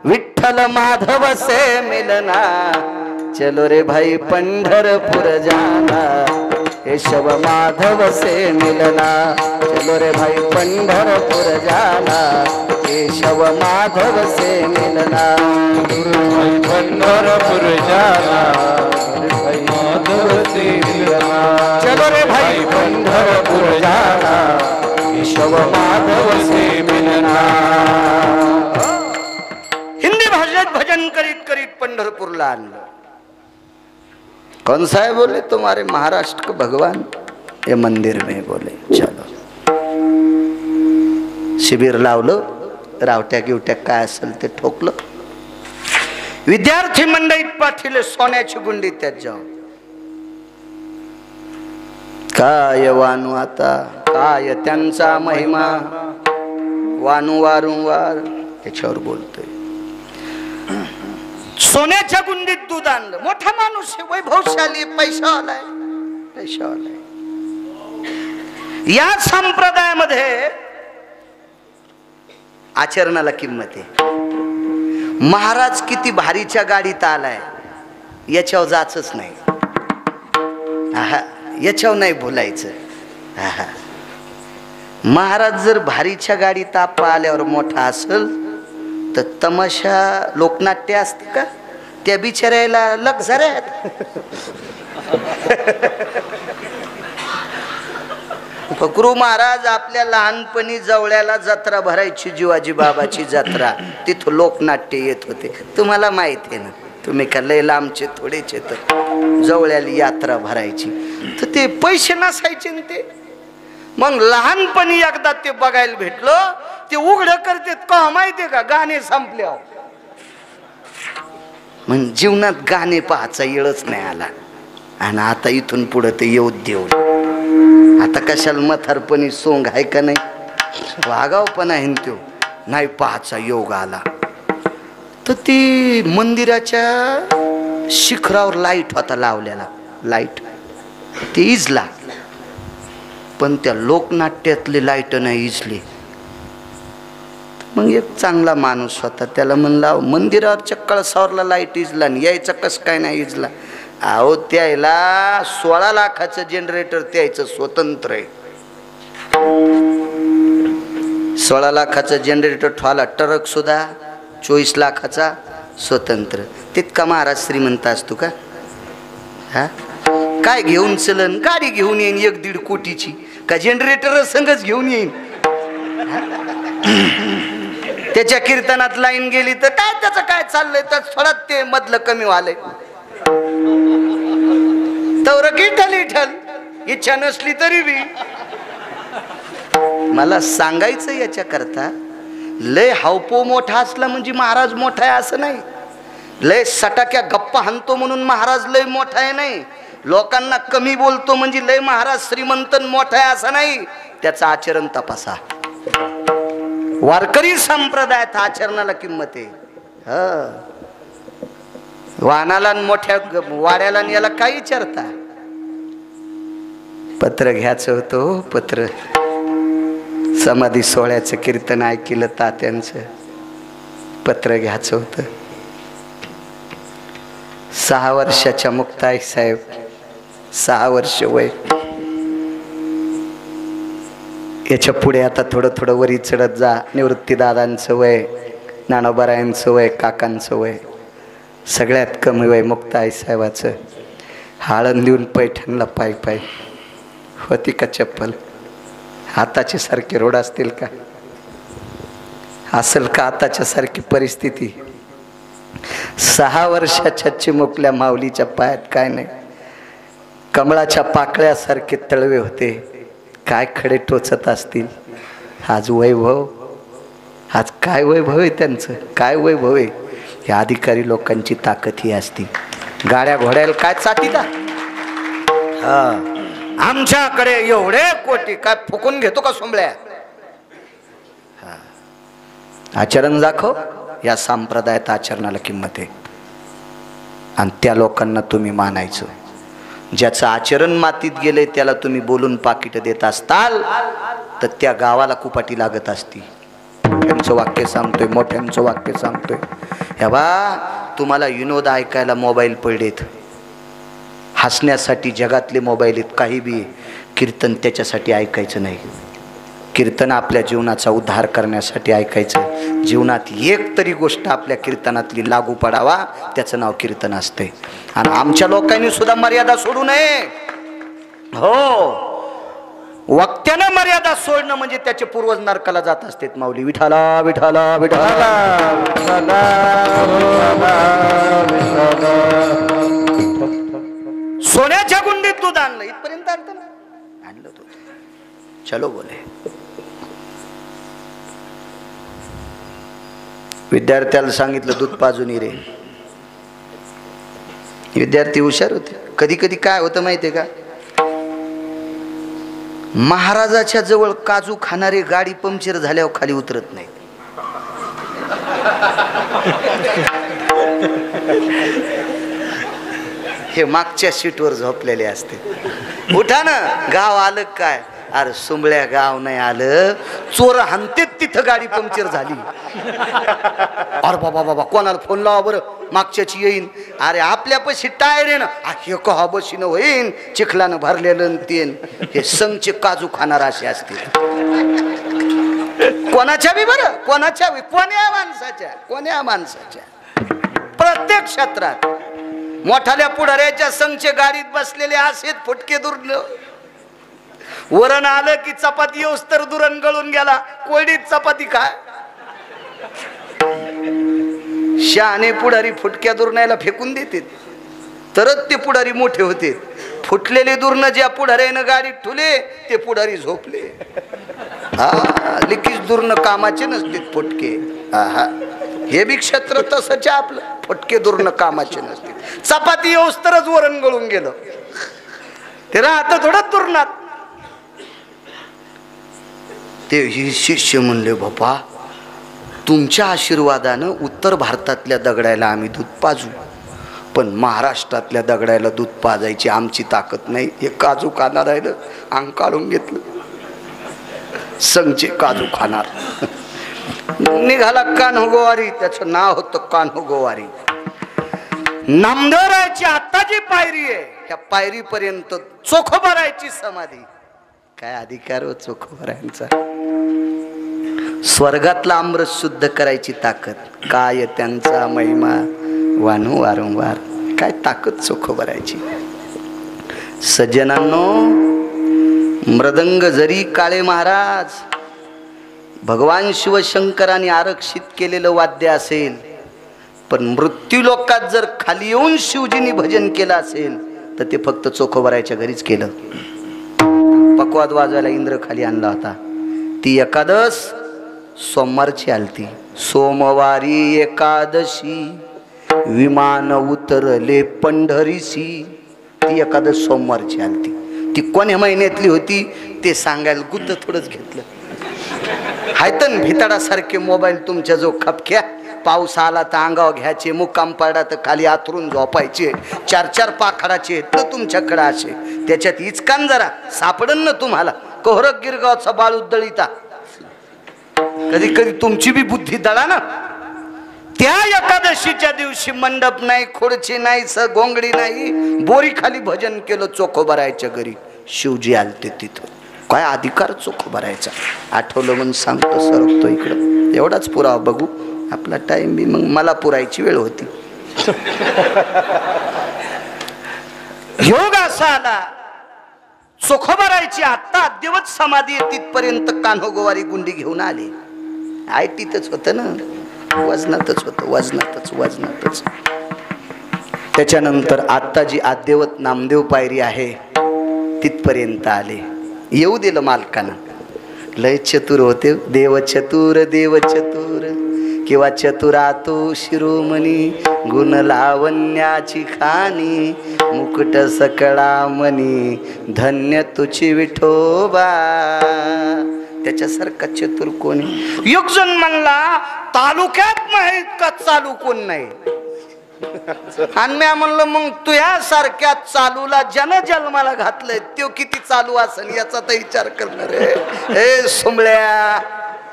विठ्ठल माधव से मिलना, चलो रे भाई पंढरपुर जाना, केशव माधव से मिलना, चलो रे भाई पंढरपुर जाना, केशव माधव से मिलना, भाई पंढरपुर जाना, भाई माधव से मिलना, चलो रे भाई पंढरपुर जाना, केशव माधव से मिलना. हिंदी भाषेत भजन करीत करीत पंढरपूरला आणलं. कौन सा है? बोले तुम्हारे महाराष्ट्र का भगवान ये मंदिर में. बोले चलो. शिबिर लावलं, रावट्या गिवट्या काय असेल ते ठोकलं. विद्यार्थी मंडळीत पाठीले सोन्याची गुंडी त्यात जाऊन. काय वानू आता, काय त्यांचा महिमा. वानू वारंवार त्याच्यावर बोलतोय. सोन्याच्या गुंडीत दूध आणलं. मोठा माणूस आहे, वैभवशाली, पैशावाला आहे, पैशावाला आहे. या संप्रदायामध्ये आचरणाला किंमत आहे. महाराज किती भारीच्या गाडीत आलाय याच्यावर जायचंच नाही. याच्यावर नाही बोलायचं. महाराज जर भारीच्या गाडीत आपा आल्यावर मोठा असेल तर तमाशा लोकनाट्य असते का? त्या बिचारायला लक्झरी आहेत. फकरू महाराज आपल्या लहानपणी जवळ्याला जत्रा भरायची, जीवाजी बाबाची जत्रा. तिथं लोकनाट्य येत होते. तुम्हाला माहिती आहे ना, तुम्ही का लय लांबचे थोडेचे. तर जवळ्याला यात्रा भरायची तर ते पैसे नसायचे ना ते. मग लहानपणी एकदा ते बघायला भेटलं. ते उघडं करते का माहितीये का? गाणे संपल्यावर. मग जीवनात गाणे पाहायचा येळच नाही आला. आणि आता इथून पुढे ते येऊ देऊ. आता कशाला म्हातारपणी सोंग आहे का नाही, वागावपणा आहे तो नाही पाहायचा योग आला. तर ती मंदिराच्या शिखरावर लाईट होता लावलेला. लाईट ते इजला, पण त्या लोकनाट्यातले लाईट नाही इजली. मग एक चांगला माणूस होता, त्याला म्हणला मंदिरावरच्या कळसावरला लाईट इजला आणि यायचं कसं काय नाही इजला? अहो त्याला 16 लाखाचं जनरेटर त्याचं स्वतंत्र आहे. 16 लाखाचं जनरेटर ठेवला. ट्रक सुद्धा 24 लाखाचा स्वतंत्र. तितका महाराज श्रीमंत असतो का? हा काय घेऊन चलन? गाडी घेऊन येईन 1-1.5 कोटीची का जनरेटर संगच घेऊन येईन? त्याच्या कीर्तनात लाईन गेली तर काय त्याचं काय चाललंय? तर थोडा ते मधलं कमी व्हालंय. तर इठल इठल इच्छा नसली तरी बी. मला सांगायचं याच्या करता, लय हावपो मोठा असला म्हणजे महाराज मोठा आहे असं नाही. लय सटाक्या गप्पा हाणतो म्हणून महाराज लय मोठा आहे नाही. लोकांना कमी बोलतो म्हणजे लय महाराज श्रीमंत मोठा आहे असं नाही. त्याचं आचरण तपासा. वारकरी संप्रदायात आचरणाला किंमत आहे. वाहनाला मोठ्या वाड्याला याला काय विचारता? पत्र घ्यायचं होतं. पत्र समाधी सोहळ्याचं कीर्तन ऐकलं तात्यांचं. पत्र घ्यायचं होतं. 6 वर्षाच्या मुक्ताई साहेब, 6 वर्ष वय. याच्या पुढे आता थोडं थोडं वरी चढत जा. निवृत्तीदादांचं वय, नानोबारायांचं वय, काकांचं वय. सगळ्यात कमी वय मुक्ताई साहेबाचं. आळंदीहून पैठणला पायी पायी. होती का चप्पल? आताच्या सारखे रोड असतील का? असेल का आताच्या सारखी परिस्थिती? 6 वर्षाच्या चिमुकल्या माऊलीच्या पायात काय नाही, कमळाच्या पाकळ्यासारखे तळवे होते, काय खडे टोचत असतील. आज वैभव, आज काय वैभव आहे त्यांचं, काय वैभव आहे. या अधिकारी लोकांची ताकद ही असती. गाड्या घोड्याला काय चाटीता. आमच्याकडे एवढे कोटी, काय फुकून घेतो का सोंबळ्या. आचरण दाखव. या संप्रदायात आचरणाला किंमत आहे आणि त्या लोकांना तुम्ही मानायचं. ज्याचं आचरण मातीत गेले त्याला तुम्ही बोलून पाकिट देत असताल तर त्या गावाला कुपाटी लागत असती. मोठ्यांचं वाक्य सांगतोय, मोठ्यांचं वाक्य सांगतोय. ह्या बा तुम्हाला विनोद ऐकायला मोबाईल पडलेत, हसण्यासाठी जगातले मोबाईल आहेत, काही बी. कीर्तन त्याच्यासाठी ऐकायचं नाही. कीर्तन आपल्या जीवनाचा उद्धार करण्यासाठी ऐकायचं. जीवनात एक तरी गोष्ट आपल्या कीर्तनातली लागू पडावा, त्याचं नाव कीर्तन असते. आणि आमच्या लोकांनी सुद्धा मर्यादा सोडू नये. हो, वक्त्यानं मर्यादा सोडणं म्हणजे त्याचे पूर्वज नरकाला जात असतात. माऊली विठाला विठाला विठाला सोन्याच्या गुंडीत दूध आणलं, इथपर्यंत आणलं दूध. चलो बोले. विद्यार्थ्याला सांगितलं दूध पाजून रे. विद्यार्थी हुशार होते. कधी कधी काय होतं माहितीये का, महाराजाच्या जवळ काजू खाणारे गाडी पंक्चर झाल्यावर खाली उतरत नाही. हे मागच्या सीटवर झोपलेले असते. उठा ना, गाव आलं काय. अरे सुंबळ्या गाव नाही आलं, चोर हानतेत तिथं गाडी पंक्चर झाली. अरे बाबा बाबा कोणाला फोन लावा बरं, मागच्याची येईन. अरे आपल्यापाशी टायर आहे ना, हे कहा बशीनं होईन, चिखलानं भरलेलं तेन. हे संगचे काजू खाणार असे असते. कोणाच्या बी बरं, कोणाच्या बी, कोण्या माणसाच्या प्रत्येक क्षेत्रात मोठाल्या पुढाऱ्याच्या संघचे गाडीत बसलेले असेच फुटके दुर्न. वरण आलं की चपाती येऊस तर दुरण गळून गेला, कोरडीत चपाती काय. शहाणे पुढारी फुटक्या दुरण्याला फेकून देते तरच ते पुढारी मोठे होते. फुटलेले दुर्ण ज्या पुढाऱ्यानं गाडीत ठुले ते पुढारी झोपले. लिकीच दुर्ण कामाचे नसते फुटके. हे बी क्षेत्र तसंच आपलं, फुटके दुर्ण कामाचे नसते. चपाती येऊस तरच वरण गळून गेलं, ते राहतं थोडं दुर्नात. ते शिष्य म्हणले, बाबा तुमच्या आशीर्वादानं उत्तर भारतातल्या दगडायला आम्ही दूध पाजू, पण महाराष्ट्रातल्या दगडायला दूध पाजायची आमची ताकद नाही. हे काजू खाणार राहिलं, अंग काढून घेतलं. संघचे काजू खाणार. निघाला कान्होगोवारी, त्याचं नाव होतं कान्होगोवारी. नामदेवरायाची आत्ताची पायरी आहे, त्या पायरीपर्यंत चोखोबारायची समाधी. काय अधिकार हो चोखोबारायांचा. स्वर्गातला अमृत शुद्ध करायची ताकद, काय त्यांचा महिमा वानू वारंवार. काय ताकद चोखोबारायची. सज्जनांनो, मृदंग जरी काळे महाराज भगवान शिवशंकरांनी आरक्षित केलेलं वाद्य असेल, पण मृत्यू लोकात जर खाली येऊन शिवजींनी भजन केलं असेल तर ते फक्त चोखोबारायच्या घरीच केलं. पकवाद वाजवायला इंद्र खाली आणला होता. ती एकादश सोमवारची आलती. सोमवारी एकादशी विमान उतरले पंढरीसी. ती एकादश सोमवारची आलती. ती कोण्या महिन्यातली होती ते सांगायला गुद्द थोडंच घेतलं. हायतन भिताडासारखे मोबाईल तुमच्या जो खपक्या. पाऊस आला तर अंगावर घ्यायचे, मुक्काम पडला तर खाली आथरून झोपायचे. 4-4 पाखडाचे तर तुमच्याकडे असे. त्याच्यात इचकान जरा सापडन ना तुम्हाला. कोहरक गिरगावचा बाळू दळीता. कधी कधी तुमची बी बुद्धी दळा ना. त्या एकादशीच्या दिवशी मंडप नाही, खुर्ची नाही, गोंगडी नाही, बोरी खाली भजन केलं चोखोबारायच्या घरी. शिवजी आलते तिथं. काय अधिकार चोखोबारायचा. आठवलं म्हणून सांगतो, सरकतो इकडं. एवढाच पुरावा बघू. आपला टाइम बी मग मला पुरायची वेळ होती. योग असा आला, चोखोबारायची आत्ता अद्यवत समाधी तिथपर्यंत कान्होगोवारी गुंडी घेऊन आले. आयटीतच होतं ना, वजनातच होतं, वजनातच. त्याच्यानंतर आत्ता जी आद्यवत नामदेव पायरी आहे तिथपर्यंत आले. येऊ दिलं मालकानं. लय चतुर होते. देव चतुर किंवा चतुरातो शिरोमणी, गुण लावण्याची खाणी, मुकुट सकळा मनी, धन्य तुची विठोबा. त्याच्यासारखा चतुर कोणी? एक जण म्हणला तालुक्यात माहित का चालू कोण नाही. आणि मी म्हणलं मग तुझ्यासारख्या चालूला जन जन्माला घातलंय तो किती चालू असेल याचा तर विचार करणार हे सोमळ्या.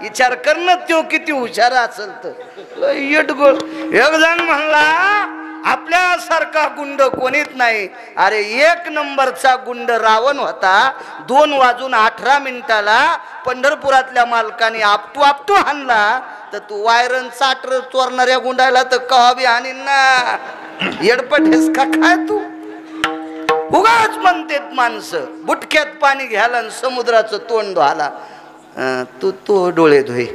विचार करणं तो किती हुशार असेल. तर येटगोळ. एक जण म्हणला आपल्यासारखा गुंड कोणीच नाही. अरे 1 नंबरचा गुंड रावण होता. 2:18 पंढरपुरातल्या मालकाने आपटू हाणला. तर तू वायरन चाटर चोरणाऱ्या गुंडाला तर कहावी हाणीन ना. येडपटेस का काय तू? उगाच म्हणतेत माणसं बुटक्यात पाणी घ्यायला आणि समुद्राचं तोंड धुवाला. तू डोळे धुई.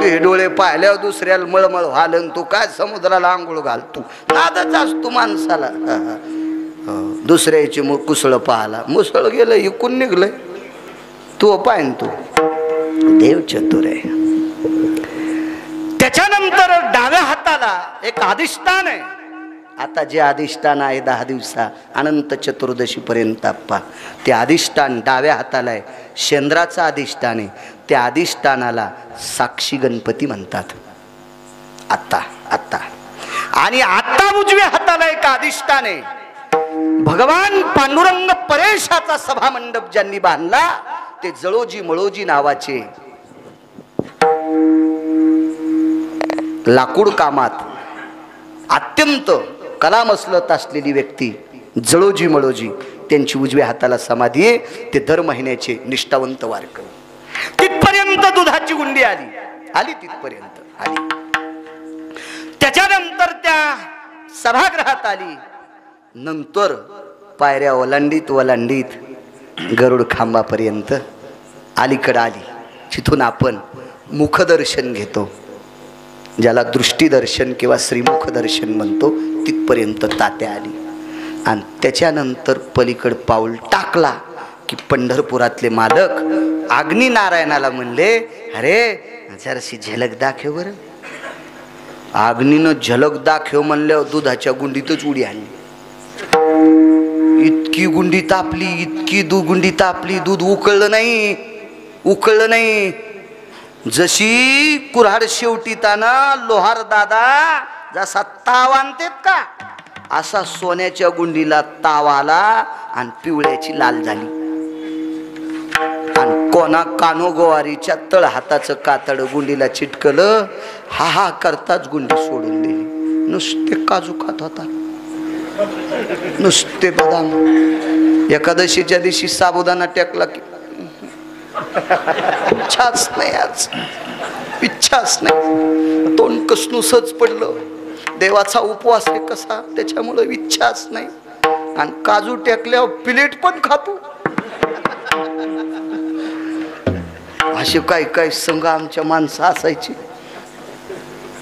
हे डोळे पाहिल्यावर दुसऱ्याला मळमळ व्हालन. तू काय समुद्राला आंघोळ घाल. तू नादच असतो माणसाला. दुसऱ्याची कुसळ पाहाला. मुसळ गेलं इकून निघलंय. तू पाहिन तू देव चतुर आहे. त्याच्यानंतर डाव्या हाताला एक अधिष्ठान आहे. आता जे अधिष्ठान आहे 10 दिवसा अनंत चतुर्दशी पर्यंत आप्पा, ते अधिष्ठान डाव्या हाताला आहे. शेंद्राचं अधिष्ठान आहे. त्या अधिष्ठानाला साक्षी गणपती म्हणतात. आता आणि आता उजव्या हाताला एक अधिष्ठान आहे. भगवान पांडुरंग परेशाचा सभा मंडप ज्यांनी बांधला ते जळोजी मळोजी नावाचे लाकूड कामात अत्यंत कलामसलत असलेली व्यक्ती जळोजी मळोजी, त्यांची उजव्या हाताला समाधी आहे. ते दर महिन्याचे निष्ठावंत वारकरी. तिथपर्यंत दुधाची गुंडी आली तिथपर्यंत आली. त्याच्यानंतर त्या सभागृहात आली. नंतर पायऱ्या ओलांडीत गरुड खांबापर्यंत अलीकडे आली. तिथून आपण मुखदर्शन घेतो, ज्याला दृष्टीदर्शन किंवा श्रीमुख दर्शन म्हणतो. तिथपर्यंत तात्या आली. आणि त्याच्यानंतर पलीकड पाऊल टाकला की पंढरपुरातले मालक अग्नी नारायणाला म्हणले, अरे जराशी झलक दाखव बरं. अग्नीनं झलक दाखव म्हणल्यावर दुधाच्या गुंडीतच उडी आणली. इतकी गुंडी तापली, गुंडी तापली. दूध उकळलं नाही. जशी कुऱ्हाड शेवटी ताना लोहार दादा जसा ताव आणतेत का असा सोन्याच्या गुंडीला ताव आला आणि पिवळ्याची लाल झाली. आणि कोणा कानोगोवारीच्या तळ हाताचं कातड गुंडीला चिटकलं. हा करताच गुंडी सोडून दिली. नुसते काजू खात होता, नुसते बदाम. एकादशीच्या दिवशी साबुदाणा टेकला की इच्छाच नाही, आज इच्छाच नाही. तोंड कसनुसच पडलं. देवाचा उपवास आहे कसा, त्याच्यामुळे इच्छाच नाही. आणि काजू टेकल्यावर प्लेट पण खातो. असे काय संघ आमच्या माणसं असायची.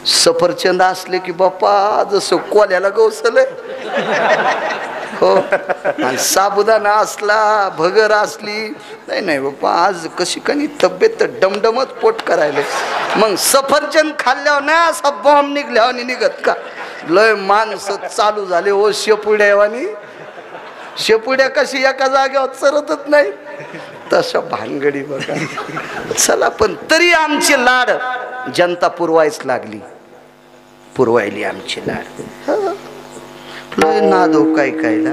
सफरचंद असले की बाप्पा जसं कोल्याला गवसलंय. हो. आणि साबुदाणा असला, भगर असली, नाही बाप्पा आज कशी कनी तब्येत डमडमच पोट करायला. मग सफरचंद खाल्ल्यावर ना असा बॉम्ब निघल्यावर निघत का. लय माणसं चालू झाले ओ शेपुड्यावानी. शेपुड्या कशी एका जागेवर चरतच नाही तशा भानगडी बघा. चला पण तरी आमचे लाड जनता पुरवायली आमचे लाड. लय नादो कायला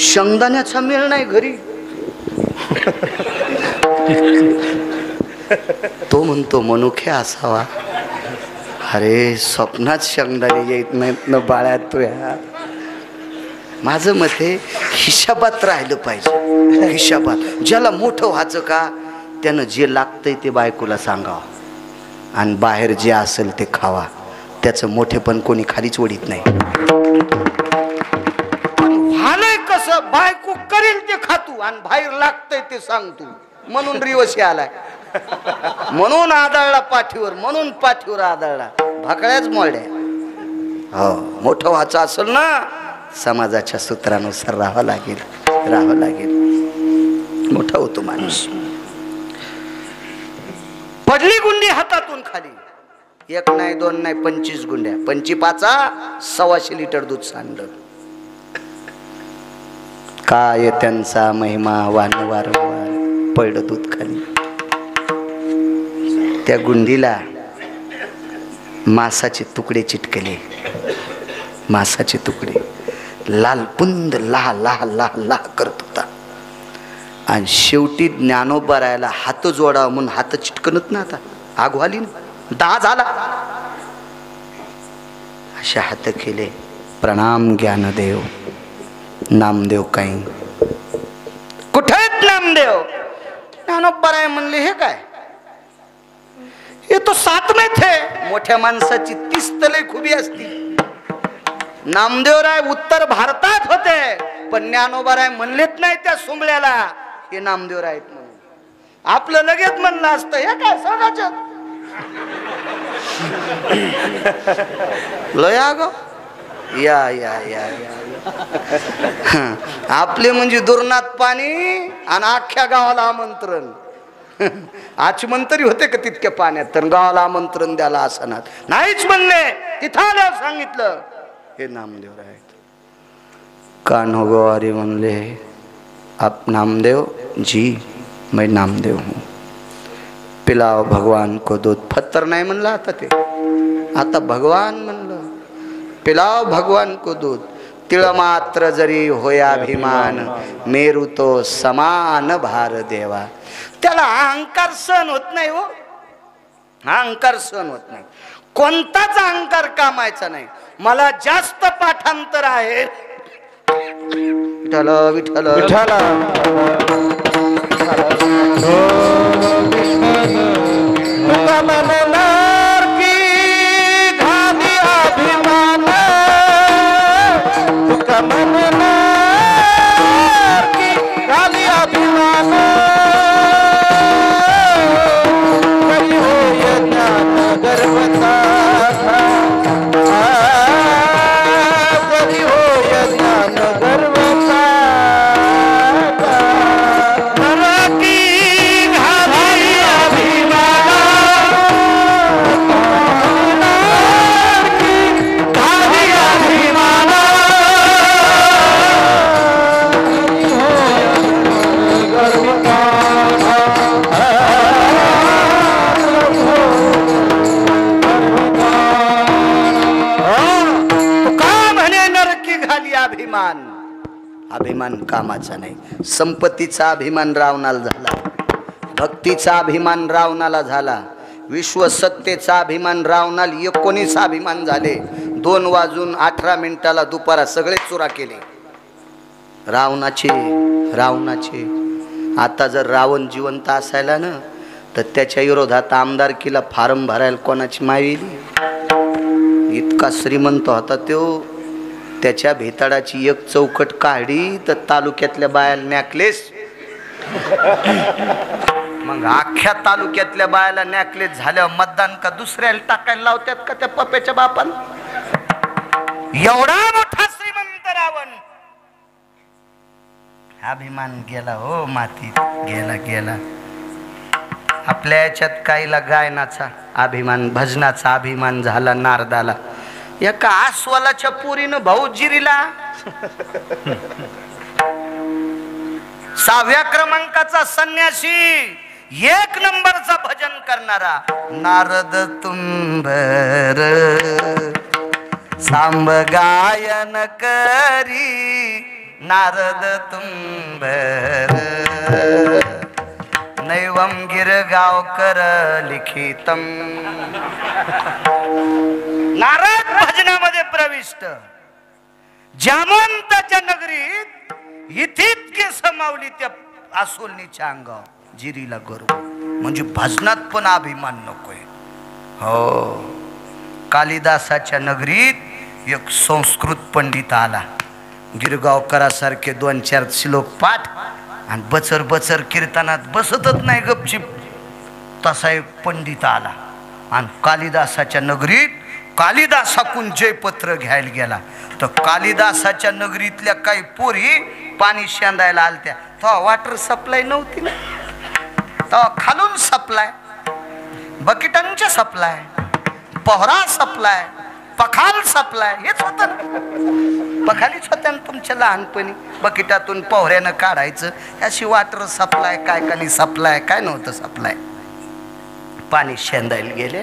शेंगदाण्याचा मेळ नाही घरी. तो म्हणतो मनुखे असावा. अरे स्वप्नात शेंगदाणे येत नाहीत न बाळ्या तुया. माझं मत आहे हिशाबात राहिलं पाहिजे. हिशाबात. ज्याला मोठं व्हायचं का त्यानं जे लागतंय ते बायकोला सांगावं आणि बाहेर जे असेल ते खावा. त्याचं मोठेपण कोणी खालीच ओढीत नाही. झालंय कसं बायको करेल ते खातू आणि बाहेर लागतंय ते सांगतू म्हणून रिवशी आलाय. म्हणून आदळला पाठीवर, म्हणून पाठीवर आदळला. भाकळ्याच मोडल्या. हो, मोठं व्हायचं असेल ना समाजाच्या सूत्रानुसार राहावं लागेल. मोठा होतो माणूस. पडली गुंडी हातातून खाली. 1 नाही 2 नाही 25 गुंड्या. 25 125 लिटर दूध सांडलं. काय त्यांचा महिमा वारंवार पडलं दूध खाली. त्या गुंडीला मासाचे तुकडे चिटकले. मासाचे तुकडे लाल पुंद लाह लाह लाह लाह करत होता. आणि शेवटी ज्ञानोबा राहायला हात जोडा म्हणून हात चिटकनत ना. आता आग व्हाली ना, 10 झाला. अशा हात केले. प्रणाम ज्ञानदेव. नामदेव काही कुठे आहेत नामदेव? ज्ञानोबा राय म्हणले हे काय, हे तो 7 में थे. मोठ्या माणसाची 30 तले खुबी असती. नामदेवराय उत्तर भारतात होते, पण ज्ञानोबाराय म्हणलेत नाही त्या सुंबळ्याला हे नामदेवराय आहेत म्हणून. आपलं लगेच म्हणलं असतं हे काय सगळ्याच लया ग या या या आपले म्हणजे दुर्नात पाणी आणि अख्ख्या गावाला आमंत्रण. आचमंतरी होते का तितक्या पाण्यात, तर गावाला आमंत्रण द्यायला असणार नाहीच म्हणले. तिथं आल्यावर सांगितलं हे नामदेव आहेत. कान्हो गवारी म्हणले आप नामदेव जी, मैं नामदेव हूँ. पिलाओ भगवान को दूध. फत्तर नाही म्हणलं आता ते, आता भगवान म्हणलं. पिलाओ भगवान को दूध. तिळ मात्र जरी होयाभिमान, मेरू तो समान भार देवा. त्याला अहंकार सहन होत नाही हो. अहंकार सहन होत नाही. कोणताच अहंकार कामायचा नाही. मला जास्त पाठांतर आहे. विठ्ठल विठ्ठल विठ्ठल अभिमान कामाचा नाही. संपत्तीचा अभिमान रावणाला झाला, भक्तीचा अभिमान रावणाला झाला, विश्वसत्तेचा अभिमान रावणाला 19 अभिमान झाले. 2 वाजून 18 मिनिटाला दुपारा सगळे चुरा केले रावणाचे. आता जर रावण जिवंत असायला ना, तर त्याच्या विरोधात आमदारकीला फार्म भरायला कोणाची मावेली. इतका श्रीमंत होता तो. त्याच्या भेताडाची एक चौकट काढी तर तालुक्यातल्या बायाला नॅकलेस. मग अख्ख्या तालुक्यातल्या बायाला नॅकलेस झाल्यावर मतदान का दुसऱ्याला टाकायला लावतात का त्या पप्याच्या बापाला? एवढा मोठा श्रीमंत रावण. अभिमान गेला हो मातीत, गेला. आपल्या याच्यात काहीला गायनाचा अभिमान, भजनाचा अभिमान झाला नारदाला. एका आस्वालाच्या पुरीनं भाऊ जिरीला 6व्या क्रमांकाचा संन्यासी, 1 नंबरचा भजन करणारा नारद तुंबर सांब गायन करी. नारद तुंबर नैवम गिरगावकर लिखितम. नारद भजनामध्ये प्रविष्ट. जामवंताच्या नगरीत इतके समावली त्या आसोलनीच्या अंगावर. जिरीला गर्व म्हणजे भजनात पण अभिमान नकोय. हो, कालिदासाच्या नगरीत एक संस्कृत पंडित आला. गिरगावकरासारखे 2-4 श्लोक पाठ आणि बचर बचर कीर्तनात बसतच नाही गपचिप. तसा एक पंडित आला आणि कालिदासाच्या नगरीत कालिदासाकून जयपत्र घ्यायला गेला तर कालिदासाच्या नगरीतल्या काही पोरी पाणी शेंदायला आलत्या. तेव्हा वॉटर सप्लाय नव्हती ना, तेव्हा खालून सप्लाय, बकेटांच्या सप्लाय, पोहरा सप्लाय, पखाल सप्लाय हेच होतं ना. पखालीच होत्या ना तुमच्या लहानपणी, बकेटातून पोहऱ्यानं काढायचं. अशी वॉटर सप्लाय काय काली सप्लाय काय नव्हतं सप्लाय. पाणी शेंदायला गेले.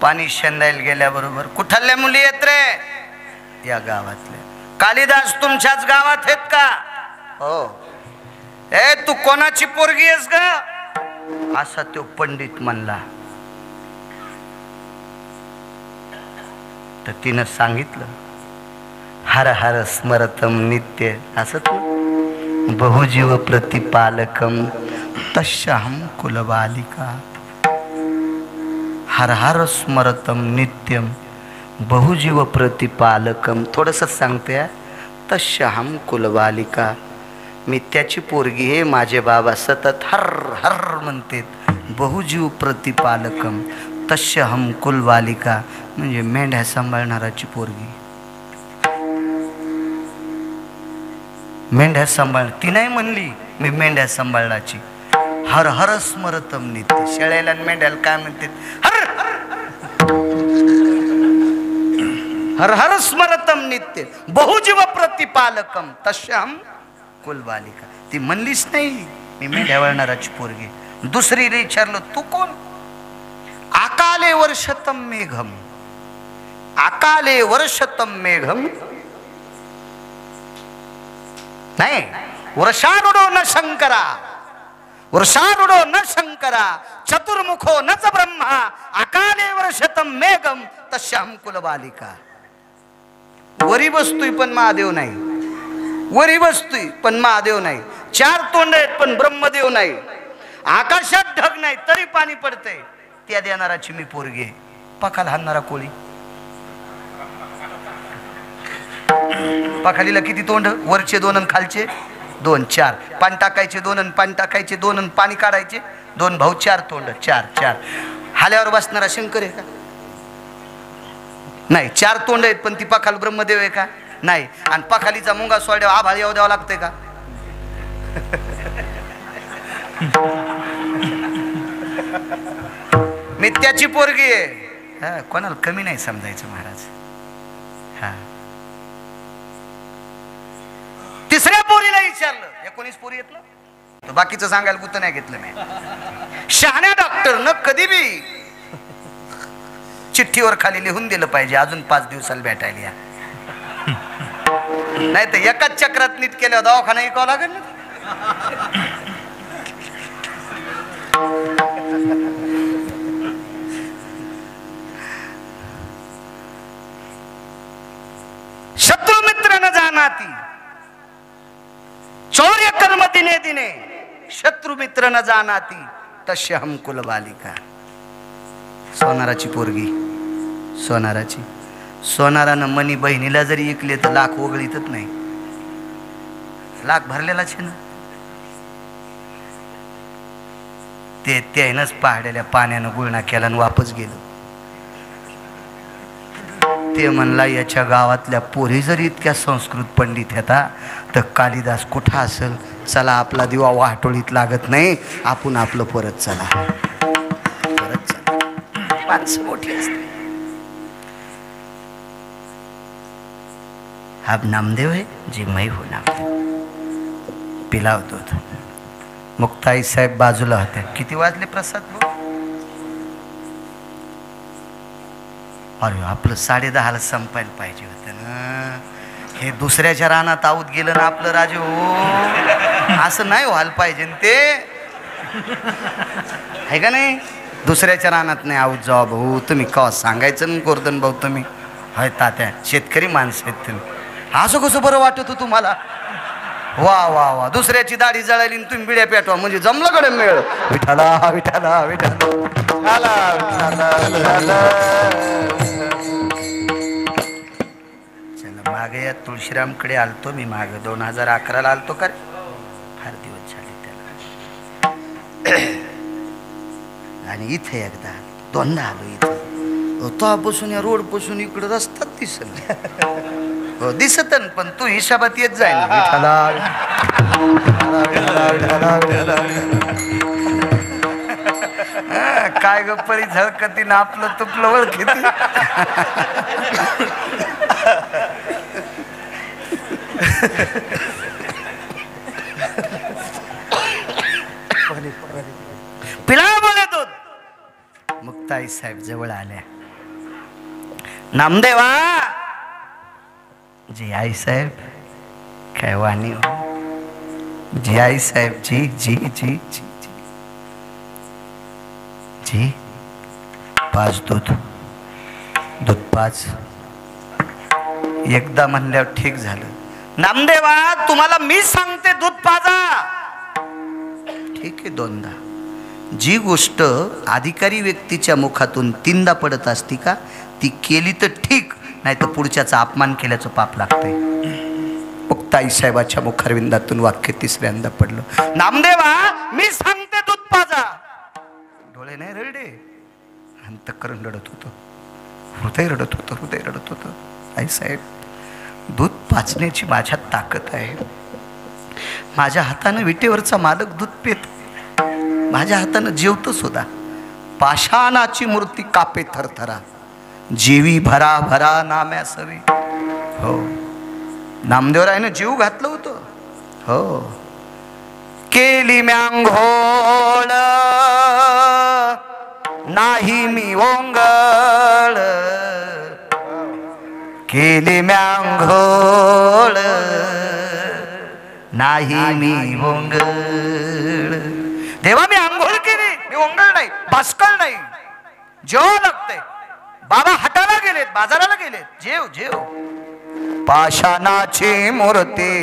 पाणी शेंदायला गेल्याबरोबर कुठल्या मुली येत रे? या गावातल्या. कालिदास तुमच्याच गावात आहेत का? हो. ए तू कोणाची पोरगी आहेस ग? असा तो पंडित म्हणला. तर तिनं सांगितलं हर हर स्मरतम नित्य असत बहुजीव प्रतिपालकम तस्याहम कुलबालिका. हर हर स्मरतम नित्यम बहुजीव प्रतिपालकम. थोडंसं सांगते, तस्याहम कुलबालिका. मी त्याची पोरगी आहे. माझे बाबा सतत हर हर म्हणते. बहुजीव प्रतिपालकम तस्याहम कुलबालिका म्हणजे मेंढ्या सांभाळणाराची पोरगी. मेंढ्या सांभाळ ती नाही म्हणली मी मेंढ्या सांभाळण्याची. हर हर स्मरतम नित्य. शेळ्याला मेंढ्याला काय म्हणते? हर हर हर स्मरतम नित्य बहुजीव प्रतिपालकम तस्याम कुलबालिका. ती म्हणलीच नाही मी मेंढ्या वळणाराची पोरगी. दुसरी विचारलं तू कोण? आकाले वर्षतम मेघम. आकाले वर्षतम मेघम नाही, वर्षारूढो न शंकरा. वर्षारूढो न शंकरा चतुर्मुखो न च ब्रह्मा अकाले वर्षतम मेघम तस्याम कुलबालिका. वरी बसतोय पण महादेव नाही. वरी बसतोय पण महादेव नाही. चार तोंड आहेत पण ब्रह्मदेव नाही. आकाशात ढग नाही तरी पाणी पडतंय. त्या देणाराची मी पोरगी. पखाल हाणणारा कोळी. पखालीला किती तोंड? वरचे दोन आणि खालचे दोन, चार. पाणी टाकायचे दोन आणि पाणी टाकायचे दोन आणि पाणी काढायचे दोन. भाऊ चार तोंड, चार चार. हाल्यावर बसणारा शंकर आहे का? नाही. चार तोंड आहेत पण ती पखाल ब्रह्मदेव आहे का? नाही. आणि पखालीचा मुंगा सोड्या आभाळ येऊ द्यावा लागतंय का? मी त्याची पोरगी आहे. कोणाला कमी नाही समजायचं महाराज. हा. तिसऱ्या पोरीला विचारलं 19 पोरी येत ना, तर बाकीचं सांगायला गुत नाही घेतलं मी. शहाण्या डॉक्टरनं कधी बी चिठ्ठीवर खाली लिहून दिलं पाहिजे अजून 5 दिवसाला भेटायला या. नाही तर एकाच चक्रात नीट केल्यावर दवाखाना ऐकावं लागेल ना. शत्रु मित्र न जानाती चौर्य कर्म दिने दिने शत्रु मित्र न जानाती तस्याहम कुलबालिका. सोनाराची पोरगी. सोनाराची. सोनारानं मनी बहिणीला जरी ऐकले तर लाख वगळीतच नाही. लाख भरलेलाच आहे ना. ते त्यानंच पहाड्याला पाण्यानं गुळणा केला आणि वापस गेलो. ते म्हणला याच्या गावातल्या पोरी जरी इतक्या संस्कृत पंडित होता तर कालिदास कुठं असेल. चला आपला दिवा वाटोळीत लागत नाही, आपण आपलं परत चला. परत चला. माणसं मोठी असते. अब नामदेव है जी मैं हूं नामदेव. पिलावतो. मुक्ताई साहेब बाजूला होत्या. किती वाजले प्रसाद भाऊ? अरे आपलं 10:30ला संपायला पाहिजे होतं ना. हे दुसऱ्याच्या रानात आऊत गेलं ना आपलं राजू. असं नाही व्हायला पाहिजे ते, आहे का नाही? दुसऱ्याच्या रानात नाही आऊत जावा भाऊ. तुम्ही कवा सांगायचं ना गोर्धन भाऊ तुम्ही. होय तात्या शेतकरी माणसं आहेत तुम्ही. असं कसं बरं वाटत होतं तुम्हाला? वा वा वा. दुसऱ्याची दाढी जळाली तुम्ही बिड्या पेटवा म्हणजे जमलं कडे मिळ. विठाला विठाला विठाला. चला मागे या तुळशीरामकडे आलतो मी. मागे 2011ला आलतो का रे? फार दिवस झाले त्याला. आणि इथे एकदा 2दा आलो. इथे तो बसून या रोड पासून इकडे रस्ताच दिसत हो दिसत पण तू हिशाबात येत जाय काय गप्परी झळकती ना आपलं तुपलं ओळखीती पिला बोले तो मुक्ताई साहेब जवळ आल्या. नामदेवा जी आई साहेब काय वाणी हो जी आई साहेब जी जी जी जी जी जी पाच दूध दूध पाच एकदा म्हणल्यावर ठीक झालं. नामदेवा तुम्हाला मी सांगते दूध पाजा. ठीक आहे दोनदा. जी गोष्ट अधिकारी व्यक्तीच्या मुखातून तीनदा पडत असती का ती केली तर ठीक नाही तर पुढच्याचा अपमान केल्याचं पाप लागतंय. मुक्ताई साहेबाच्या मुखारविंदातून वाक्य तिसऱ्यांदा पडलं. नामदेवा मी सांगते दूध पाजा. डोळे नाही रडले अंतःकरण रडत होतं हृदय रडत होतं हृदय रडत होतं. आई साहेब दूध पाचण्याची माझ्यात ताकद आहे. माझ्या हातानं विटेवरचा मालक दूध पितो माझ्या हातानं जेवतो सुद्धा. पाषाणाची मूर्ती कापे थरथरा जीवी भरा भरा नाम्या सवी. हो नामदेवरायनं जीव घातलं होतं. हो केली म्यांघोळ नाही मी ओंगळ केली म्यांघोळ नाही मी ओंगळ. देवा मी आंघोळ केली मी ओंगळ नाही भास्कर नाही. जेव लागते बाबा हटाला गेलेत बाजाराला गेलेत जेव जेव. पाषाणाची मूर्ती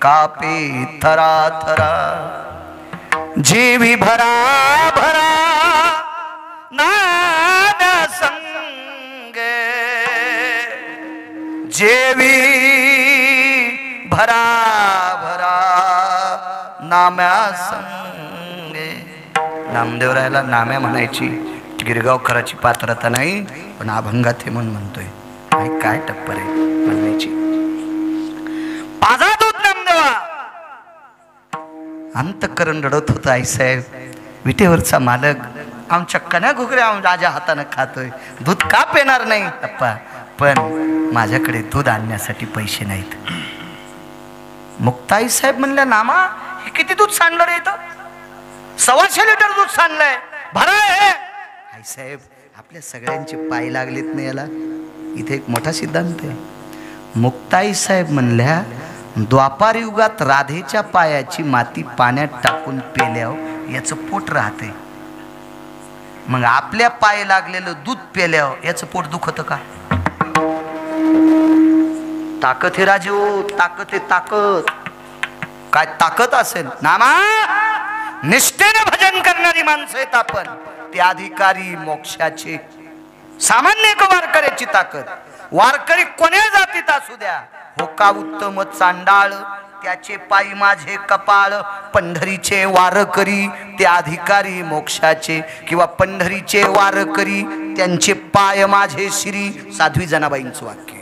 कापे थरा थरा जीवी भरा भरा नाम्या संगे जेवी भरा भरा नाम्या संगे. नामदेवरायला नाम्या म्हणायची गिरगावकराची पात्रता नाही पण अभंगात हे म्हणून म्हणतोय. काय टप्पर आहे म्हणण्याची. पाजा दूध नामदेवा. अंतःकरण रडत होतं. आई साहेब विटेवरचा मालक आमच्या कन्या घुगऱ्या राजा हातानं खातोय दूध का पेणार नाही अप्पा पण माझ्याकडे दूध आणण्यासाठी पैसे नाहीत. मुक्ताई साहेब म्हणल्या नामा हे किती दूध सांडलं रे इथं. 125 लिटर दूध सांडलंय भरा. आई साहेब आपल्या सगळ्यांचे पाय लागलेत ना याला. इथे एक मोठा सिद्धांत आहे. मुक्ताई साहेब म्हणल्या द्वापार युगात राधेच्या पायाची माती पाण्यात टाकून पेल्यावर याचं पोट राहते. मग आपल्या पाय लागलेलं दूध पेल्यावर याचं पोट दुखतं का. ताकद हे राजू ताकद हे ताकद. काय ताकद असेल नामा निष्ठेने भजन करणारी माणसं आहेत आपण. ते अधिकारी मोक्षाचे सामान्य वारकऱ्याची ताकद. वारकरी कोण्या जातीत असू द्या हो का उत्तम चांडाळ त्याचे पायी माझे कपाळ. पंढरीचे वारकरी ते अधिकारी मोक्षाचे किंवा पंढरीचे वारकरी त्यांचे पाय माझे श्री. साध्वी जनाबाईंचं वाक्य.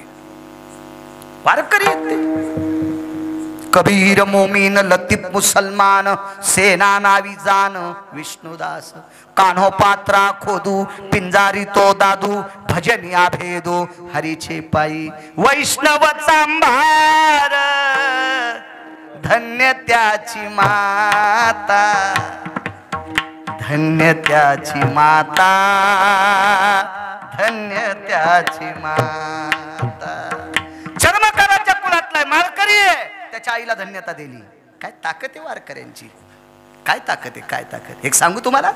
वारकरी कबीर मोमीन लतीफ मुसलमान सेना नावी जान विष्णुदास कान्हो पात्रा खोदू पिंजारी तो दादू भजनिया भेदो हरीचे पायी वैष्णव चांभार धन्य त्याची माता धन्य त्याची माता धन्य त्याची माता. चर्मकाराच्या कुळातला माळकरी आहे त्याच्या आईला धन्यता दिली. काय ताकद आहे वारकऱ्यांची. काय ताकद आहे काय ताकद. एक सांगू तुम्हाला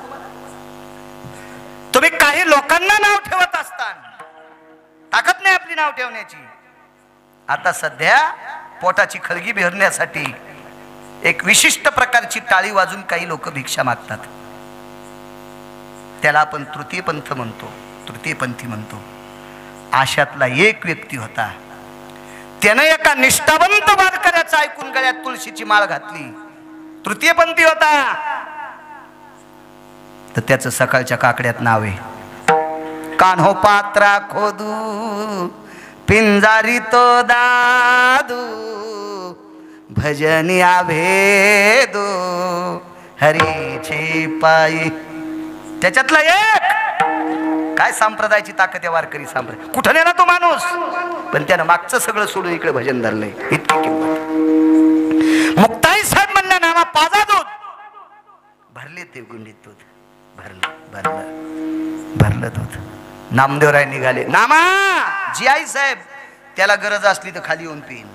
तुम्ही काही लोकांना नाव ठेवत असताना ताकद नाही आपली नाव ठेवण्याची. आता सध्या पोटाची खळगी भरण्यासाठी एक विशिष्ट प्रकारची टाळी वाजून काही लोक भिक्षा मागतात. त्याला आपण तृतीयपंथ म्हणतो तृतीयपंथी म्हणतो. अशातला एक व्यक्ती होता. त्यानं एका निष्ठावंत वारकऱ्याचं ऐकून गळ्यात तुळशीची माळ घातली. तृतीयपंथी होता. तर त्याचं सकाळच्या काकड्यात नाव आहे कान्हो पात्रा खोदू पिंजारी तो दादू भजनी आभेदू हरीची पायी. त्याच्यातला एक काय संप्रदायाची ताकद आहे वारकरी संप्रदाय. कुठं नेला तो माणूस, पण त्यानं मागचं सगळं सोडून इकडे भजन धरलंय. इतकी किंमत. मुक्ताई साहेब म्हणलं नामा पाजा दूध भरले ते गुंडीत दूध भरलं भरलं भरलं दूध. नामदेवराय निघाले. नामा जी आई साहेब त्याला गरज असली तर खाली येऊन पिईन.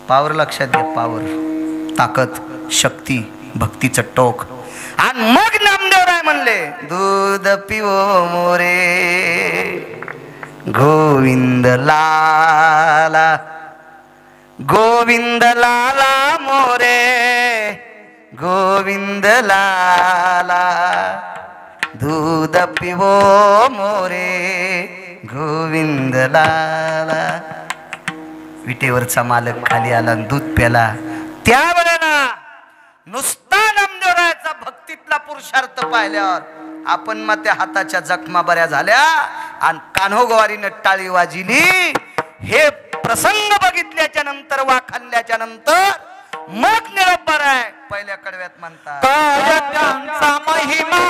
पावर लक्षात घ्या. पावर, ताकद, शक्ती, भक्तीचं टोक. आणि मग नामदेवराय म्हणले दूध पिओ मोरे गोविंद लाला गोविंद लाला मोरे गोविंद लाला दूध पिओ मोरे गोविंद लाला. विटेवरचा मालक खाली आला, दूध प्याला. त्यावेळेला नुसता नामदेवरायाचा भक्तीतला पुरुषार्थ पाहिल्यावर आपण मग त्या हाताच्या जखमा बऱ्या झाल्या आणि कान्होगवारीनं टाळी वाजिली. हे प्रसंग बघितल्याच्या नंतर वाखाणल्याच्या नंतर मग निरोप बरा आहे. पहिल्या कडव्यात म्हणतात काय त्यांचा महिमा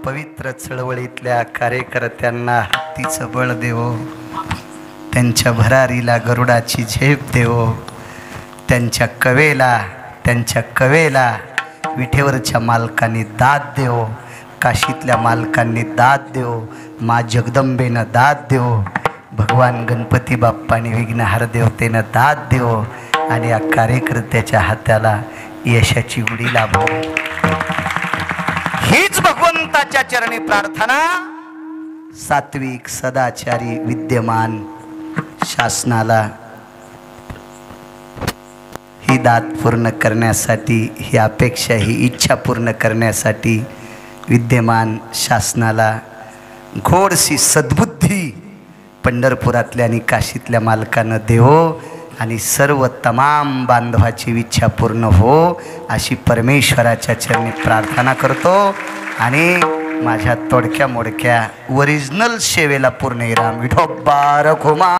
पवित्र चळवळीतल्या कार्यकर्त्यांना हत्तीचं बळ देवो, त्यांच्या भरारीला गरुडाची झेप देवो, त्यांच्या कवेला विठेवरच्या मालकांनी दाद देवो, काशीतल्या मालकांनी दाद देवो, मा जगदंबेनं दाद देवो, भगवान गणपती बाप्पाने विघ्नहार देवतेनं दाद देवो आणि या कार्यकर्त्याच्या हाताला यशाची उडी लाभो. हीच भगवंताच्या चरणी प्रार्थना. सात्विक सदाचारी विद्यमान शासनाला ही दात पूर्ण करण्यासाठी, ही अपेक्षा, ही इच्छा पूर्ण करण्यासाठी विद्यमान शासनाला घोडसी सद्बुद्धी पंढरपुरातल्या आणि काशीतल्या मालकानं देवो आणि सर्व तमाम बांधवाची इच्छा पूर्ण हो अशी परमेश्वराच्या चरणी प्रार्थना करतो. आणि माझ्या तोडक्या मोडक्या ओरिजिनल सेवेला पूर्ण विराम. विठोबा रखुमा.